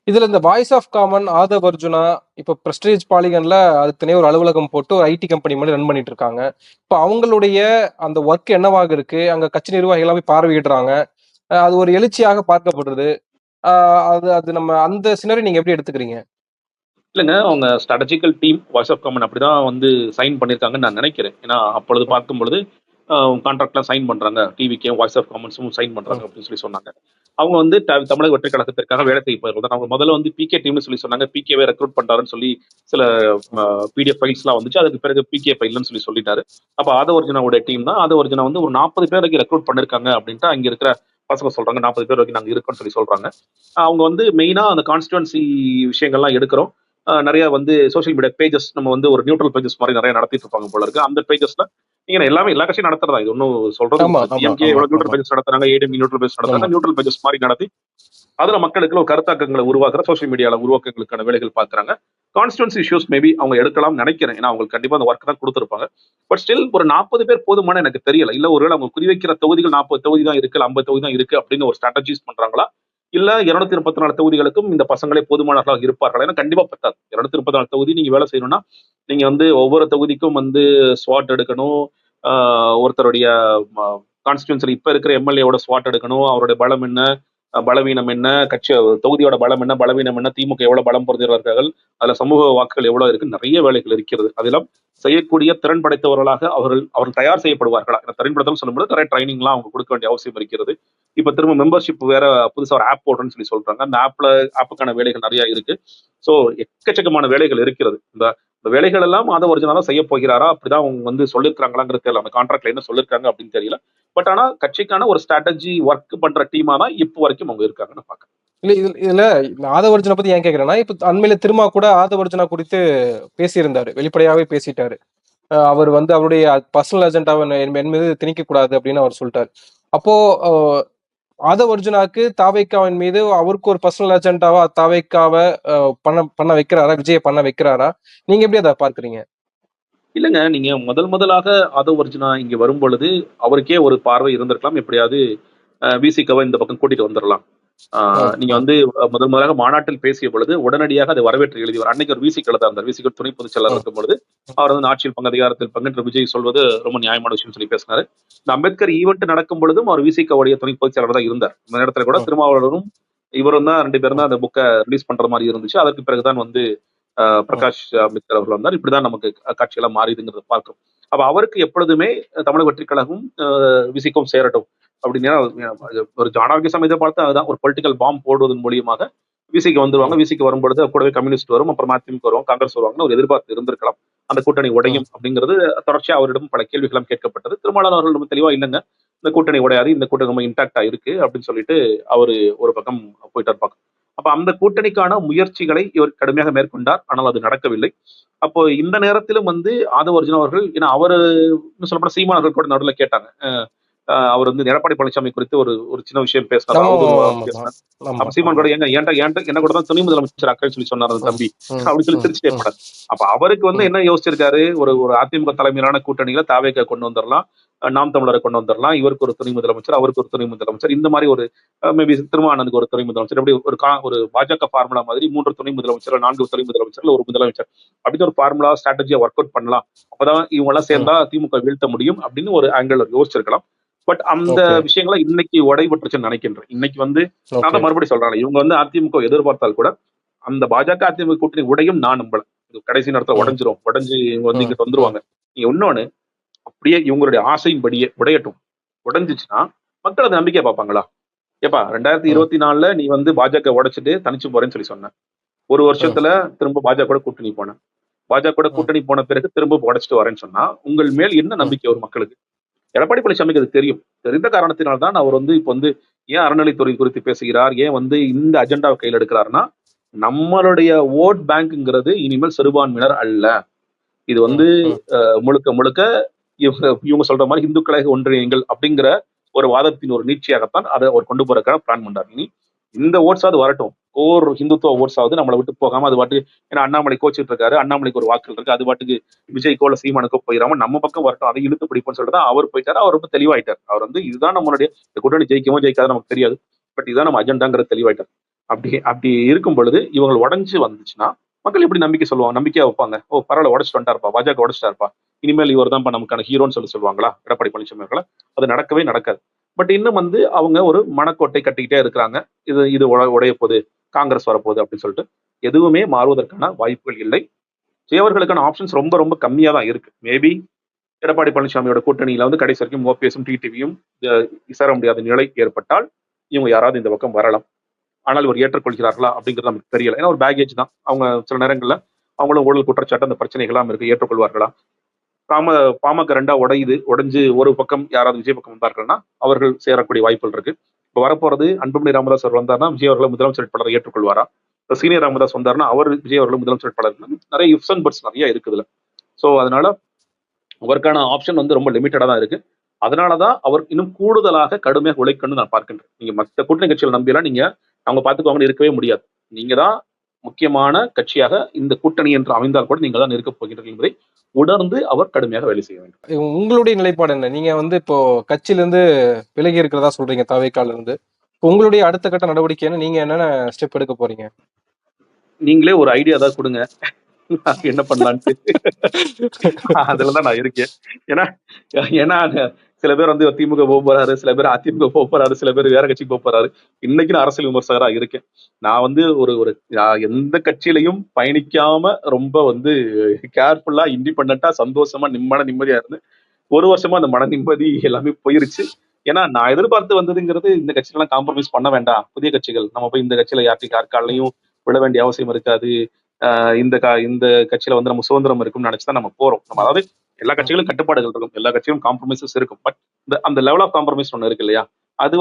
S1: இதுல இந்த voice of common, Aadhav Arjuna, இப்ப பிரஸ்டீஜ் பாலிகன்ல அதுக்கு தனியா ஒரு அலுவலகம் போட்டு ஒரு ஐடி கம்பெனி மாதிரி ரன் பண்ணிட்டு இருக்காங்க. இப்ப அவங்களுடைய அந்த ஒர்க் என்னவாக இருக்கு? அங்க கட்சி நிர்வாகிகள் எல்லாம் போய் பார்வையிடுறாங்க. அது ஒரு எழுச்சியாக பார்க்கப்படுறது. அது அது நம்ம அந்த சினரி நீங்க எப்படி எடுத்துக்கிறீங்க?
S2: இல்லைங்க, அவங்க strategical team voice of common அப்படிதான் வந்து சைன் பண்ணியிருக்காங்கன்னு நான் நினைக்கிறேன். ஏன்னா அப்பொழுது
S1: ம்,
S2: பார்க்கும் பொழுது கான்ட்ராக்ட்லாம் சைன் பண்றாங்க, டிவிக்கே வாய்ஸ் ஆஃப் காமன்ஸும் சைன் பண்றாங்க
S1: ம்,
S2: அப்படின்னு சொல்லி சொன்னாங்க. அவங்க வந்து தமிழக வெற்றி கழகத்திற்காக வேலை செய்ய போயிருந்தது தான். அவங்க முதல்ல வந்து பிகே டீம்னு சொல்லி சொன்னாங்க, பிகேவே ரெக்ரூட் பண்றாருன்னு சொல்லி சில பிடிஎஃப் ஃபைல்ஸ்லாம் வந்துச்சு. அதுக்கு பிறகு பிகே ஃபைல்னு சொல்லி சொல்லிட்டாரு. அப்ப ஆதவ அர்ஜுனாவுடைய டீம் தான். ஆதவ அர்ஜுனா வந்து ஒரு 40 பேர் வரைக்கும் ரெக்ரூட் பண்ணிருக்காங்க அப்படின்ட்டு அங்க இருக்கிற பசங்க சொல்றாங்க. 40 பேர் வரைக்கும் நாங்க இருக்கோம்னு சொல்லி சொல்றாங்க. அவங்க வந்து மெயினா அந்த கான்ஸ்டுவன்சி விஷயங்கள்லாம் எடுக்கிறோம். நிறைய வந்து சோஷியல் மீடியா பேஜஸ் நம்ம வந்து ஒரு நியூட்ரல் பேஜஸ் மாதிரி நிறைய நடத்திட்டு இருப்பாங்க போல இருக்கு. அந்த பேஜஸ்ல நீங்க எல்லாமே எல்லா கட்சியும் நடத்துறதா, இது ஒன்றும்
S1: ஆமா,
S2: சொல்றது
S1: ஆமா,
S2: டிஎம்கே
S1: ஆமா,
S2: எவ்வளவு நியூட்ரல்
S1: ஆமா,
S2: பேஜஸ் நடத்துறாங்க, ஏடிஎம்கே நியூட்ரல் பேஜஸ்
S1: ஆமா.
S2: நடத்துறாங்க. நியூட்ரல் பேஜஸ் மாதிரி நடத்தி அதுல மக்களுக்கு ஒரு கருத்தாக்கங்களை உருவாக்குற சோஷியல் மீடியால உருவாக்கங்களுக்கான வேலைகள் பார்க்கறாங்க. கான்ஸ்டுவன்சி இஷ்யூஸ் மேபி அவங்க எடுக்கலாம்னு நினைக்கிறேன். ஏன்னா அவங்களுக்கு கண்டிப்பா அந்த ஒர்க் தான் கொடுத்துருப்பாங்க. பட் ஸ்டில் ஒரு 40 பேர் போதுமான எனக்கு தெரியல. இல்ல ஒருவேளை அவங்க குறிவைக்கிற தொகுதிகள் 40 தொகுதி தான் இருக்கு, 50 தொகுதி தான் இருக்கு அப்படின்னு ஒரு ஸ்ட்ராட்டஜிஸ் பண்றாங்களா? இல்ல 234 தொகுதிகளுக்கும் இந்த பசங்களே போதுமானவர்களாக இருப்பார்கள்? ஏன்னா கண்டிப்பா பத்தாது. 234 தொகுதி நீங்க வேலை செய்யணும்னா நீங்க வந்து ஒவ்வொரு தொகுதிக்கும் வந்து ஸ்வாட் எடுக்கணும். ஒருத்தருடைய கான்ஸ்டியூன்சில இப்ப இருக்கிற எம்எல்ஏவோட ஸ்வாட் எடுக்கணும். அவருடைய பலம் என்ன, பலவீனம் என்ன, கட்சி தொகுதியோட பலம் என்ன, பலவீனம் என்ன, திமுக எவ்வளவு பலம் பொருந்துகிறார்கள், அதுல சமூக வாக்குகள் எவ்வளவு இருக்கு, நிறைய வேலைகள் இருக்கிறது. அதெல்லாம் செய்யக்கூடிய திறன் படைத்தவர்களாக அவர்கள் தயார் செய்யப்படுவார்களா? திறன் படுத்தல் சொல்லும்போது நிறைய ட்ரைனிங்லாம் அவங்க கொடுக்க வேண்டிய அவசியம் இருக்கிறது. இப்ப திரும்ப மெம்பர்ஷிப் வேற புதுசா ஒரு ஆப் போடுறேன்னு சொல்லி சொல்றாங்க. அந்த ஆப்புக்கான வேலைகள் நிறைய இருக்கு. சோ எக்கச்சக்கமான வேலைகள் இருக்கிறது. இந்த இந்த வேலைகள் எல்லாம் ஆதவ அர்ஜுனா தான் செய்ய போகிறாரா? அப்படிதான் அவங்க வந்து சொல்லிருக்காங்களாங்கிறது தெரியல. அந்த கான்ட்ராக்ட்ல என்ன சொல்லிருக்காங்க அப்படின்னு தெரியல. பட் ஆனா கட்சிக்கான ஒரு ஸ்ட்ராட்டஜி ஒர்க் பண்ற டீமா தான் இப்போ வரைக்கும் அவங்க இருக்காங்கன்னு பாக்குறேன்.
S1: இல்ல இதுல இந்த ஆதவ அர்ஜுனா பத்தி ஏன் கேக்குறேன்னா, இப்ப அண்மையில திருமா கூட ஆதவ அர்ஜுனா குறித்து பேசியிருந்தாரு. வெளிப்படையாவே பேசிட்டாரு. அவர் வந்து அவருடைய பர்சனல் அஜெண்டாவை என் மீது திணிக்க கூடாது அப்படின்னு அவர் சொல்லிட்டாரு. அப்போ அஹ், ஆதவ் அர்ஜுனாக்கு தாவேக்காவின் மீது அவருக்கு ஒரு பர்சனல் அஜெண்டாவா தாவேக்காவை பண்ண பண்ண வைக்கிறாரா, விஜய பண்ண வைக்கிறாரா? நீங்க எப்படி அதை பார்க்கறீங்க?
S2: இல்லங்க, நீங்க முதலாக ஆதவ் அர்ஜுனா இங்க வரும் பொழுது அவருக்கே ஒரு பார்வை இருந்திருக்கலாம். எப்படியாவது விசிகவை இந்த பக்கம் கூட்டிட்டு வந்துடலாம்.
S1: ம்,
S2: நீங்க
S1: ம்,
S2: வந்து முதலாக மாநாட்டில் பேசிய பொழுது உடனடியாக அதை வரவேற்று எழுதியவர். அன்னைக்கு ஒரு விசிக தான் இருந்தார். விசிக துணை பொதுச் செயலர்
S1: ம்,
S2: இருக்கும் பொழுது அவர் வந்து ஆட்சியில் பங்கு, அதிகாரத்தில் பங்கு என்று விஜய் சொல்வது ரொம்ப நியாயமான விஷயம் சொல்லி பேசினாரு. இந்த அம்பேத்கர் ஈவெண்ட் நடக்கும் பொழுதும் அவர் விசிகவுடைய துணை பொதுச் செயலர் தான் இருந்தார். இந்த நேரத்துல கூட
S1: ம்,
S2: திருமாவளவரும் இவரும் தான் 2 பேரும்
S1: ம்,
S2: தான் அந்த புக்கை ரிலீஸ் பண்ற மாதிரி இருந்துச்சு. அதற்கு பிறகுதான் வந்து
S1: ம்,
S2: பிரகாஷ் அம்பேத்கர் அவர்கள் வந்தார். இப்படிதான் நமக்கு காட்சியெல்லாம் மாறிதுங்கிறத பார்க்கிறோம். அப்ப அவருக்கு எப்பொழுதுமே தமிழக வெற்றி கழகம் விசிக்கும் சேரட்டும் அப்படின்னு ஒரு ஜானாகிய சமயத்தை பார்த்து அதுதான் ஒரு பொலிட்டிக்கல் பாம்பு போடுவதன் மூலியமாக விசிக்கு வந்துருவாங்க.
S1: ம்,
S2: விசிக்கு வரும்பொழுது கூடவே கம்யூனிஸ்ட் வரும், அப்புறம் அதிமுக வரும், காங்கிரஸ் வருவாங்கன்னு ஒரு எதிர்பார்ப்பு இருந்திருக்கலாம். அந்த கூட்டணி
S1: ம்,
S2: உடையும் அப்படிங்கிறது தொடர்ச்சியா அவரிடம் பல கேள்விகளும் கேட்கப்பட்டது. திருமாவளவன் அவர்கள் ரொம்ப தெளிவா இல்லைங்க, இந்த கூட்டணி உடையாது, இந்த கூட்டணி ரொம்ப இன்டாக்டா இருக்கு அப்படின்னு சொல்லிட்டு அவரு ஒரு பக்கம் போயிட்டு இருப்பாங்க. அப்ப அந்த கூட்டணிக்கான முயற்சிகளை இவர் கடுமையாக மேற்கொண்டார். ஆனால் அது நடக்கவில்லை. அப்போ இந்த நேரத்திலும் வந்து ஆதவ அர்ஜுனா அவர்கள், ஏன்னா அவரு இன்னும் சொல்லப்போனா சீமான் அவர்கள் கூட நடுவில் கேட்டாங்க. அவர் வந்து எடப்பாடி பழனிசாமி குறித்து ஒரு ஒரு சின்ன விஷயம் பேசினார்,
S1: ஆமா,
S2: அவதூறு
S1: ஆமா, ஆமா,
S2: பேசினார்.
S1: ஆமா,
S2: அப்ப சீமான்
S1: ஆமா.
S2: கூட ஏங்க ஏன்டா ஏன்டா என்ன கூட தான் துணை முதலமைச்சர் அக்கறைன்னு சொல்லி சொன்னார் அந்த
S1: ம்,
S2: தம்பி
S1: ம்,
S2: அப்படின்னு சொல்லி
S1: ம்,
S2: சிரிச்சுட்டே
S1: ம்,
S2: போனார். அப்ப அவருக்கு வந்து
S1: ம்,
S2: என்ன யோசிச்சிருக்காரு, ஒரு ஒரு அதிமுக தலைமையிலான கூட்டணியில தாவேக கொண்டு வந்துடலாம், நாம் தமிழரை கொண்டு வந்துடலாம், இவருக்கு ஒரு துணை முதலமைச்சர், அவருக்கு ஒரு துணை முதலமைச்சர், இந்த மாதிரி ஒரு மேபி திருமாவளவனுக்கு ஒரு துணை முதலமைச்சர், அப்படி ஒரு ஒரு பாஜக ஃபார்முலா மாதிரி 3 துணை முதலமைச்சர், 4 துணை முதலமைச்சர், ஒரு முதலமைச்சர் அப்படின்னு ஒரு ஃபார்முலா ஸ்ட்ராட்டஜியா ஒர்க் அவுட் பண்ணலாம். அப்பதான் இவங்க எல்லாம்
S1: ம்.
S2: சேர்ந்தா திமுக வீழ்த்த முடியும் அப்படின்னு ஒரு ஆங்கிள் யோசிச்சிருக்கலாம். பட் அந்த
S1: ஓகே,
S2: விஷயங்களை இன்னைக்கு உடைபட்டுருச்சுன்னு நினைக்கின்றேன். இன்னைக்கு வந்து நான்
S1: ஓகே.
S2: தான் மறுபடியும் சொல்றேன், இவங்க வந்து அதிமுக எதிர்பார்த்தால் கூட அந்த பாஜக அதிமுக கூட்டணி உடையும் நான் நம்பல. இது கடைசி நேரத்துல
S1: ம்,
S2: உடைஞ்சிரும், உடைஞ்சு இவங்க வந்து
S1: ம்,
S2: இங்கிட்டு
S1: ம்,
S2: வந்துருவாங்க. நீங்க இன்னொன்னு, அப்படியே இவங்களுடைய ஆசையின்படியே உடையட்டும். உடைஞ்சிச்சுன்னா மக்கள் அதை நம்பிக்கையா பார்ப்பாங்களா? ஏப்பா
S1: ம்,
S2: 2024ல நீ வந்து பாஜக உடைச்சிட்டு தனிச்சு போறேன்னு சொல்லி சொன்ன. ஒரு
S1: ம்,
S2: வருஷத்துல திரும்ப பாஜக கூட கூட்டணி போனேன். பாஜக கூட
S1: ம்,
S2: கூட்டணி போன பிறகு திரும்ப உடைச்சிட்டு வரேன்னு சொன்னா உங்கள் மேல் என்ன
S1: ம்,
S2: நம்பிக்கை வரும் மக்களுக்கு? எடப்பாடி பழனிசாமிக்கு அது தெரியும். தெரிந்த காரணத்தினால் தான் அவர் வந்து இப்ப வந்து ஏன் அறநிலைத்துறை குறித்து பேசுகிறார், ஏன் வந்து இந்த அஜெண்டாவை கையில் எடுக்கிறாருன்னா, நம்மளுடைய ஓட் பேங்க்ங்கிறது இனிமேல் சிறுபான்மையினர் அல்ல. இது
S1: ம்,
S2: வந்து
S1: ம்.
S2: முழுக்க முழுக்க இவங்க இவங்க சொல்ற மாதிரி இந்துக்களாக ஒன்றிணையுங்கள் அப்படிங்கிற ஒரு வாதத்தின் ஒரு நீட்சியாகத்தான் அதை அவர் கொண்டு போறதுக்காக பிளான் பண்றாரு. இனி இந்த ஓட்ஸாவது வரட்டும், கோர் ஹிந்துத்துவ
S1: ம்.
S2: ஓட்ஸாவது நம்மளை விட்டு போகாம அது பாட்டு, ஏன்னா அண்ணாமலை கோச்சிட்டு இருக்காரு, அண்ணாமலைக்கு ஒரு வாக்குகள் இருக்கு, அது பாட்டுக்கு விஜய்க்கோ இல்ல சீமானுக்கோ போயிடாம நம்ம பக்கம் வரட்டும், அதை இழுத்து பிடிப்போம்னு சொல்லிட்டு தான் அவர் போயிட்டாரு. அவர் ரொம்ப தெளிவாயிட்டார். அவர் வந்து இதுதான் நம்மளுடைய இந்த கூட்டணி ஜெயிக்குமோ ஜெயிக்காத நமக்கு தெரியாது, பட் இதுதான் நம்ம அஜெண்டாங்கிறது தெளிவாயிட்டார். அப்படி அப்படி இருக்கும் பொழுது இவங்க உடஞ்சு வந்துச்சுன்னா மக்கள் எப்படி நம்பிக்கை சொல்லுவாங்க, நம்பிக்கையா வைப்பாங்க? ஓ பரவாயில்ல, உடச்சிட்டு வந்துட்டாருப்பா, பாஜக உடச்சிட்டாருப்பா, இனிமேல் இவர் தான் நமக்கான ஹீரோன்னு சொல்லுவாங்களா எடப்பாடி பழனிசாமி அவர்களை? அது நடக்கவே நடக்காது. பட் இன்னும் அவங்க ஒரு மனக்கோட்டை கட்டிக்கிட்டே இருக்கிறாங்க. இது இது உடைய போகுது, காங்கிரஸ் வரப்போகுது அப்படின்னு சொல்லிட்டு எதுவுமே மாறுவதற்கான வாய்ப்புகள் இல்லை. அவர்களுக்கான ஆப்ஷன்ஸ் ரொம்ப ரொம்ப கம்மியா தான் இருக்கு. மேபி எடப்பாடி பழனிசாமியோட கூட்டணியில கடைசி வரைக்கும் ஓபிஎஸும் டிடிவியும் சேர முடியாத நிலை ஏற்பட்டால் இவங்க யாராவது இந்த பக்கம் வரலாம். ஆனால் இவர் ஏற்றுக்கொள்கிறார்களா அப்படிங்கிறது நமக்கு தெரியல. ஏன்னா ஒரு பேகேஜ் தான். அவங்க சில நேரங்கள்ல அவங்களும் ஊழல் குற்றச்சாட்டு அந்த பிரச்சனைகள்லாம் இருக்கு, ஏற்றுக்கொள்வார்களா? பாமக ரெண்டா உடைஞ்சு ஒரு பக்கம் யாராவது விஜய் பக்கம் வந்தார்கள்னா அவர்கள் சேரக்கூடிய வாய்ப்புகள் இருக்கு. இப்ப வரப்போறது அன்புமணி ராமதாஸ் அவர் வந்தார்னா விஜய் அவர்களை முதலமைச்சர் வேட்பாளரை ஏற்றுக்கொள்வாரா? இப்ப சீனியர் ராமதாஸ் வந்தாருன்னா அவர் விஜய் அவர்களை முதலமைச்சர் வேட்பாளர் நிறைய இஃப்ஸ் அண்ட் பட்ஸ் நிறைய இருக்குதுல. சோ அதனால அவருக்கான ஆப்ஷன் ரொம்ப லிமிட்டடா தான் இருக்கு. அதனாலதான் அவர் இன்னும் கூடுதலாக கடுமையாக உழைக்கணும்னு நான் பார்க்கின்றேன். நீங்க மற்ற கூட்டணி கட்சிகள் நம்பியெல்லாம் நீங்க அவங்க பார்த்துக்குவாங்கன்னு இருக்கவே முடியாது. நீங்க தான் முக்கியமான கட்சியாக இந்த கூட்டணி என்று அமைந்தால் கூட நீங்க தான் இருக்கப் போகிறீர்கள் என்பதை உணர்ந்து அவர் கடுமையாக வேலை செய்ய வேண்டும்.
S1: உங்களுடைய நிலைப்பாடு என்ன? நீங்க இப்போ கட்சியிலிருந்து விலகி இருக்கிறதா சொல்றீங்க, தாவேக்கால இருந்து. உங்களுடைய அடுத்த கட்ட நடவடிக்கைன்னு நீங்க என்னென்ன ஸ்டெப் எடுக்க போறீங்க?
S2: நீங்களே ஒரு ஐடியா தான் கொடுங்க, என்ன பண்ணலான்ட்டு. அதுலதான் நான் இருக்கேன். ஏன்னா ஏன்னா சில பேர் திமுக போக போறாரு, சில பேர் அதிமுக போக போறாரு, சில பேர் வேற கட்சிக்கு போக போறாரு. இன்னைக்கு நான் அரசியல் விமர்சகரா இருக்கேன். நான் ஒரு ஒரு எந்த கட்சியிலையும் பயணிக்காம ரொம்ப கேர்ஃபுல்லா இண்டிபெண்டா சந்தோஷமா நிம்மதியா இருந்து ஒரு வருஷமா அந்த மன நிம்மதி எல்லாமே போயிருச்சு. ஏன்னா நான் எதிர்பார்த்து வந்ததுங்கிறது இந்த கட்சியெல்லாம் காம்ப்ரமைஸ் பண்ண வேண்டாம், புதிய கட்சிகள் நம்ம போய் இந்த கட்சியில யார்காலையும் விட வேண்டிய அவசியம் இருக்காது, இந்த கட்சியில நம்ம சுதந்திரம் இருக்கும்னு நினைச்சுதான் நம்ம போறோம். நம்ம அதாவது எல்லா கட்சிகளும் கட்டுப்பாடுகள் இருக்கும், எல்லா கட்சியும் காம்ப்ரமைசஸ் இருக்கும். பட் அந்த லெவல் ஆஃப் காம்ப்ரமைஸ் ஒண்ணு இருக்கு இல்லையா, அது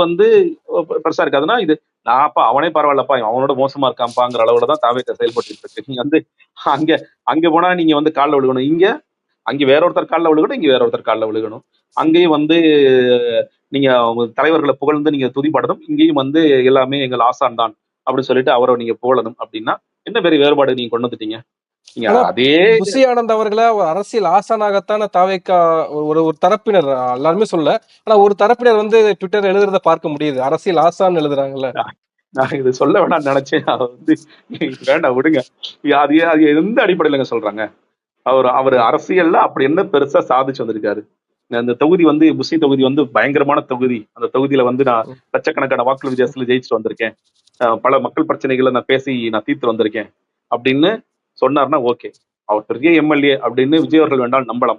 S2: பெருசா இருக்காதுன்னா இது நான் அப்பா அவனே பரவாயில்லப்பா அவனோட மோசமா இருக்கான்பாங்கிற அளவுல தான் தாவேக்கா செயல்பட்டு இருக்கு. நீங்க அங்க அங்க போனா நீங்க காலில் விழுகணும், அங்க வேற ஒருத்தர் காலில் விழுகணும், இங்க வேற ஒருத்தர் காலில் விழுகணும். அங்கேயும் நீங்க தலைவர்களை புகழ்ந்து நீங்க துதிப்படணும், இங்கேயும் எல்லாமே எங்கள் ஆசான் தான் அப்படின்னு சொல்லிட்டு அவரை நீங்க புகழணும். அப்படின்னா என்ன பெரிய வேறுபாடு நீங்க கொண்டு வந்துட்டீங்க? அதே
S1: புசி ஆனந்த் அவர்களை ஒரு அரசியல் ஆசானாகத்தான தாவேக்கா ஒரு தரப்பினர் எல்லாருமே சொல்ல, ஆனா ஒரு தரப்பினர் ட்விட்டர் எழுதுறத பார்க்க முடியுது, அரசியல் ஆசான்னு எழுதுறாங்கல்ல.
S2: நான் இது சொல்ல வேணாம்னு நினைச்சேன், வேண்டாம் விடுங்க. அது எந்த அடிப்படையிலங்க சொல்றாங்க? அவர் அரசியல்ல அப்படி என்ன பெருசா சாதிச்சு வந்திருக்காரு? அந்த தொகுதி புசி தொகுதி பயங்கரமான தொகுதி. அந்த தொகுதியில நான் லட்சக்கணக்கான வாக்கு வித்தியாசத்துல ஜெயிச்சுட்டு வந்திருக்கேன், பல மக்கள் பிரச்சனைகளை நான் பேசி நான் தீர்த்து வந்திருக்கேன் அப்படின்னு சொன்னார்னா ஓகே, அவர் பெரிய எம்எல்ஏ அப்படின்னு விஜய் அவர்கள் வேண்டாம் நம்பலாம்.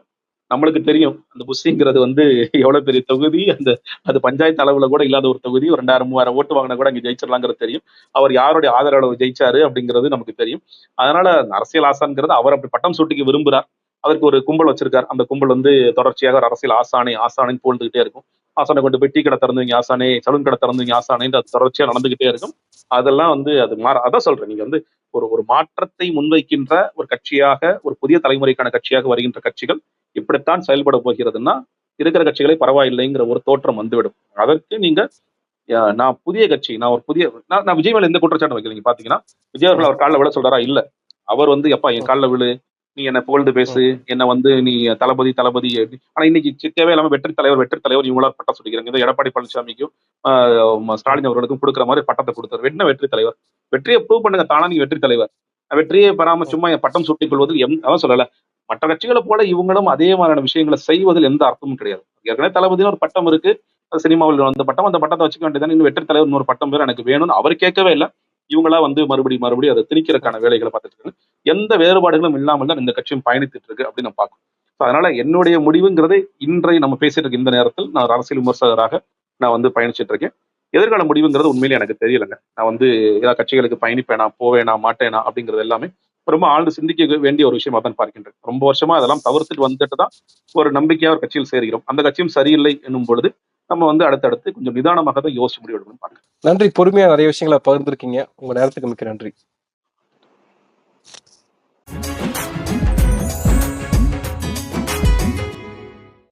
S2: நம்மளுக்கு தெரியும் அந்த புஷிங்கிறது எவ்வளவு பெரிய தொகுதி, அது பஞ்சாயத்து அளவுல கூட இல்லாத ஒரு தொகுதி. ஒரு 2000-3000 ஓட்டு வாங்கினா கூட அங்க ஜெயிச்சிடலாங்கிறது தெரியும். அவர் யாருடைய ஆதரவு ஜெயிச்சாரு அப்படிங்கிறது நமக்கு தெரியும். அதனால அரசியல் ஆசான்ங்கிறது அவர் அப்படி பட்டம் சூட்டிக்கு விரும்புறார். அதற்கு ஒரு கும்பல் வச்சிருக்கார். அந்த கும்பல் தொடர்ச்சியாக ஒரு அரசியல் ஆசானைன்னு போல்ந்துகிட்டே இருக்கும். ஆசானை கொண்டு போய் டீ கடை திறந்துவீங்க ஆசானே, சலூன் கடை திறந்துவீங்க ஆசானேன்னு அது தொடர்ச்சியா நடந்துகிட்டே இருக்கும். அதெல்லாம் அது அதான் சொல்றேன், நீங்க ஒரு மாற்றத்தை முன்வைக்கின்ற ஒரு கட்சியாக, ஒரு புதிய தலைமுறைக்கான கட்சியாக வருகின்ற கட்சிகள் இப்படித்தான் செயல்பட போகிறதுன்னா இருக்கிற கட்சிகளே பரவாயில்லைங்கிற ஒரு தோற்றம் வந்துவிடும். அதற்கு நீங்க நான் புதிய கட்சி, நான் ஒரு புதிய நான் விஜய் மேல எந்த குற்றச்சாட்டும் வைக்கல. நீங்க பாத்தீங்கன்னா விஜய் அவர்கள் அவர் காலில் விழ சொல்றாரா? இல்ல. அவர் எப்பா என் காலில் விழு, நீ என்ன புகழ்ந்து பேசு, என்ன நீ தளபதி ஆனா இன்னைக்கு தேவையில்லாம வெற்றி தலைவர் இவங்களா பட்டம் சொல்லிக்கிறாங்க. எடப்பாடி பழனிசாமிக்கும் ஸ்டாலின் அவர்களுக்கும் கொடுக்குற மாதிரி பட்டத்தை கொடுத்தாரு. என்ன வெற்றி தலைவர்? வெற்றியை ப்ரூவ் பண்ணுங்க, தானா நீங்க வெற்றி தலைவர். வெற்றியை பெறாம சும்மா பட்டம் சூட்டிக் கொள்வதில் அதான் சொல்லல, மற்ற கட்சிகளை போல இவங்களும் அதே மாதிரியான விஷயங்களை செய்வதில் எந்த அர்த்தமும் கிடையாது. ஏற்கனவே தளபதினு ஒரு பட்டம் இருக்கு, சினிமாவில் வந்த பட்டம், அந்த பட்டத்தை வச்சுக்க வேண்டியதான். இன்னும் வெற்றி தலைவர் இன்னொரு பட்டம் பேர் எனக்கு வேணும்னு அவர் கேட்கவே இல்லை. இவங்களா மறுபடியும் அதை திணிக்கிறதுக்கான வேலைகளை பார்த்துட்டு இருக்காங்க. எந்த வேறுபாடுகளும் இல்லாமல் தான் இந்த கட்சியும் பயணித்துட்டு இருக்கு அப்படின்னு நான் பார்க்கணும். அதனால என்னுடைய முடிவுங்கிறதே இன்றைய நம்ம பேசிட்டு இருக்க இந்த நேரத்தில் நான் ஒரு அரசியல் விமர்சகராக நான் பயணிச்சுட்டு இருக்கேன். எதிர்கால முடிவுங்கிறது உண்மையிலே எனக்கு தெரியலைங்க. நான் ஏதாவது கட்சிகளுக்கு பயணிப்பேனா, போவேனா, மாட்டேனா அப்படிங்கிறது எல்லாமே ரொம்ப ஆழ்ந்து சிந்திக்க வேண்டிய ஒரு விஷயமா தான் பார்க்கின்றேன். ரொம்ப வருஷமா அதெல்லாம் தவிர்த்துட்டு வந்துட்டு தான் ஒரு நம்பிக்கையா ஒரு கட்சியில் சேர்கிறோம். அந்த கட்சியும் சரியில்லை என்னும் பொழுது நம்ம அடுத்தடுத்து கொஞ்சம் நிதானமாக தான் யோசிச்சு முடிவு எடுக்கணும் பாருங்க.
S1: நன்றி, பொறுமையா நிறைய விஷயங்களை பகிர்ந்துருக்கீங்க. உங்க நேரத்துக்கு மிக்க நன்றி.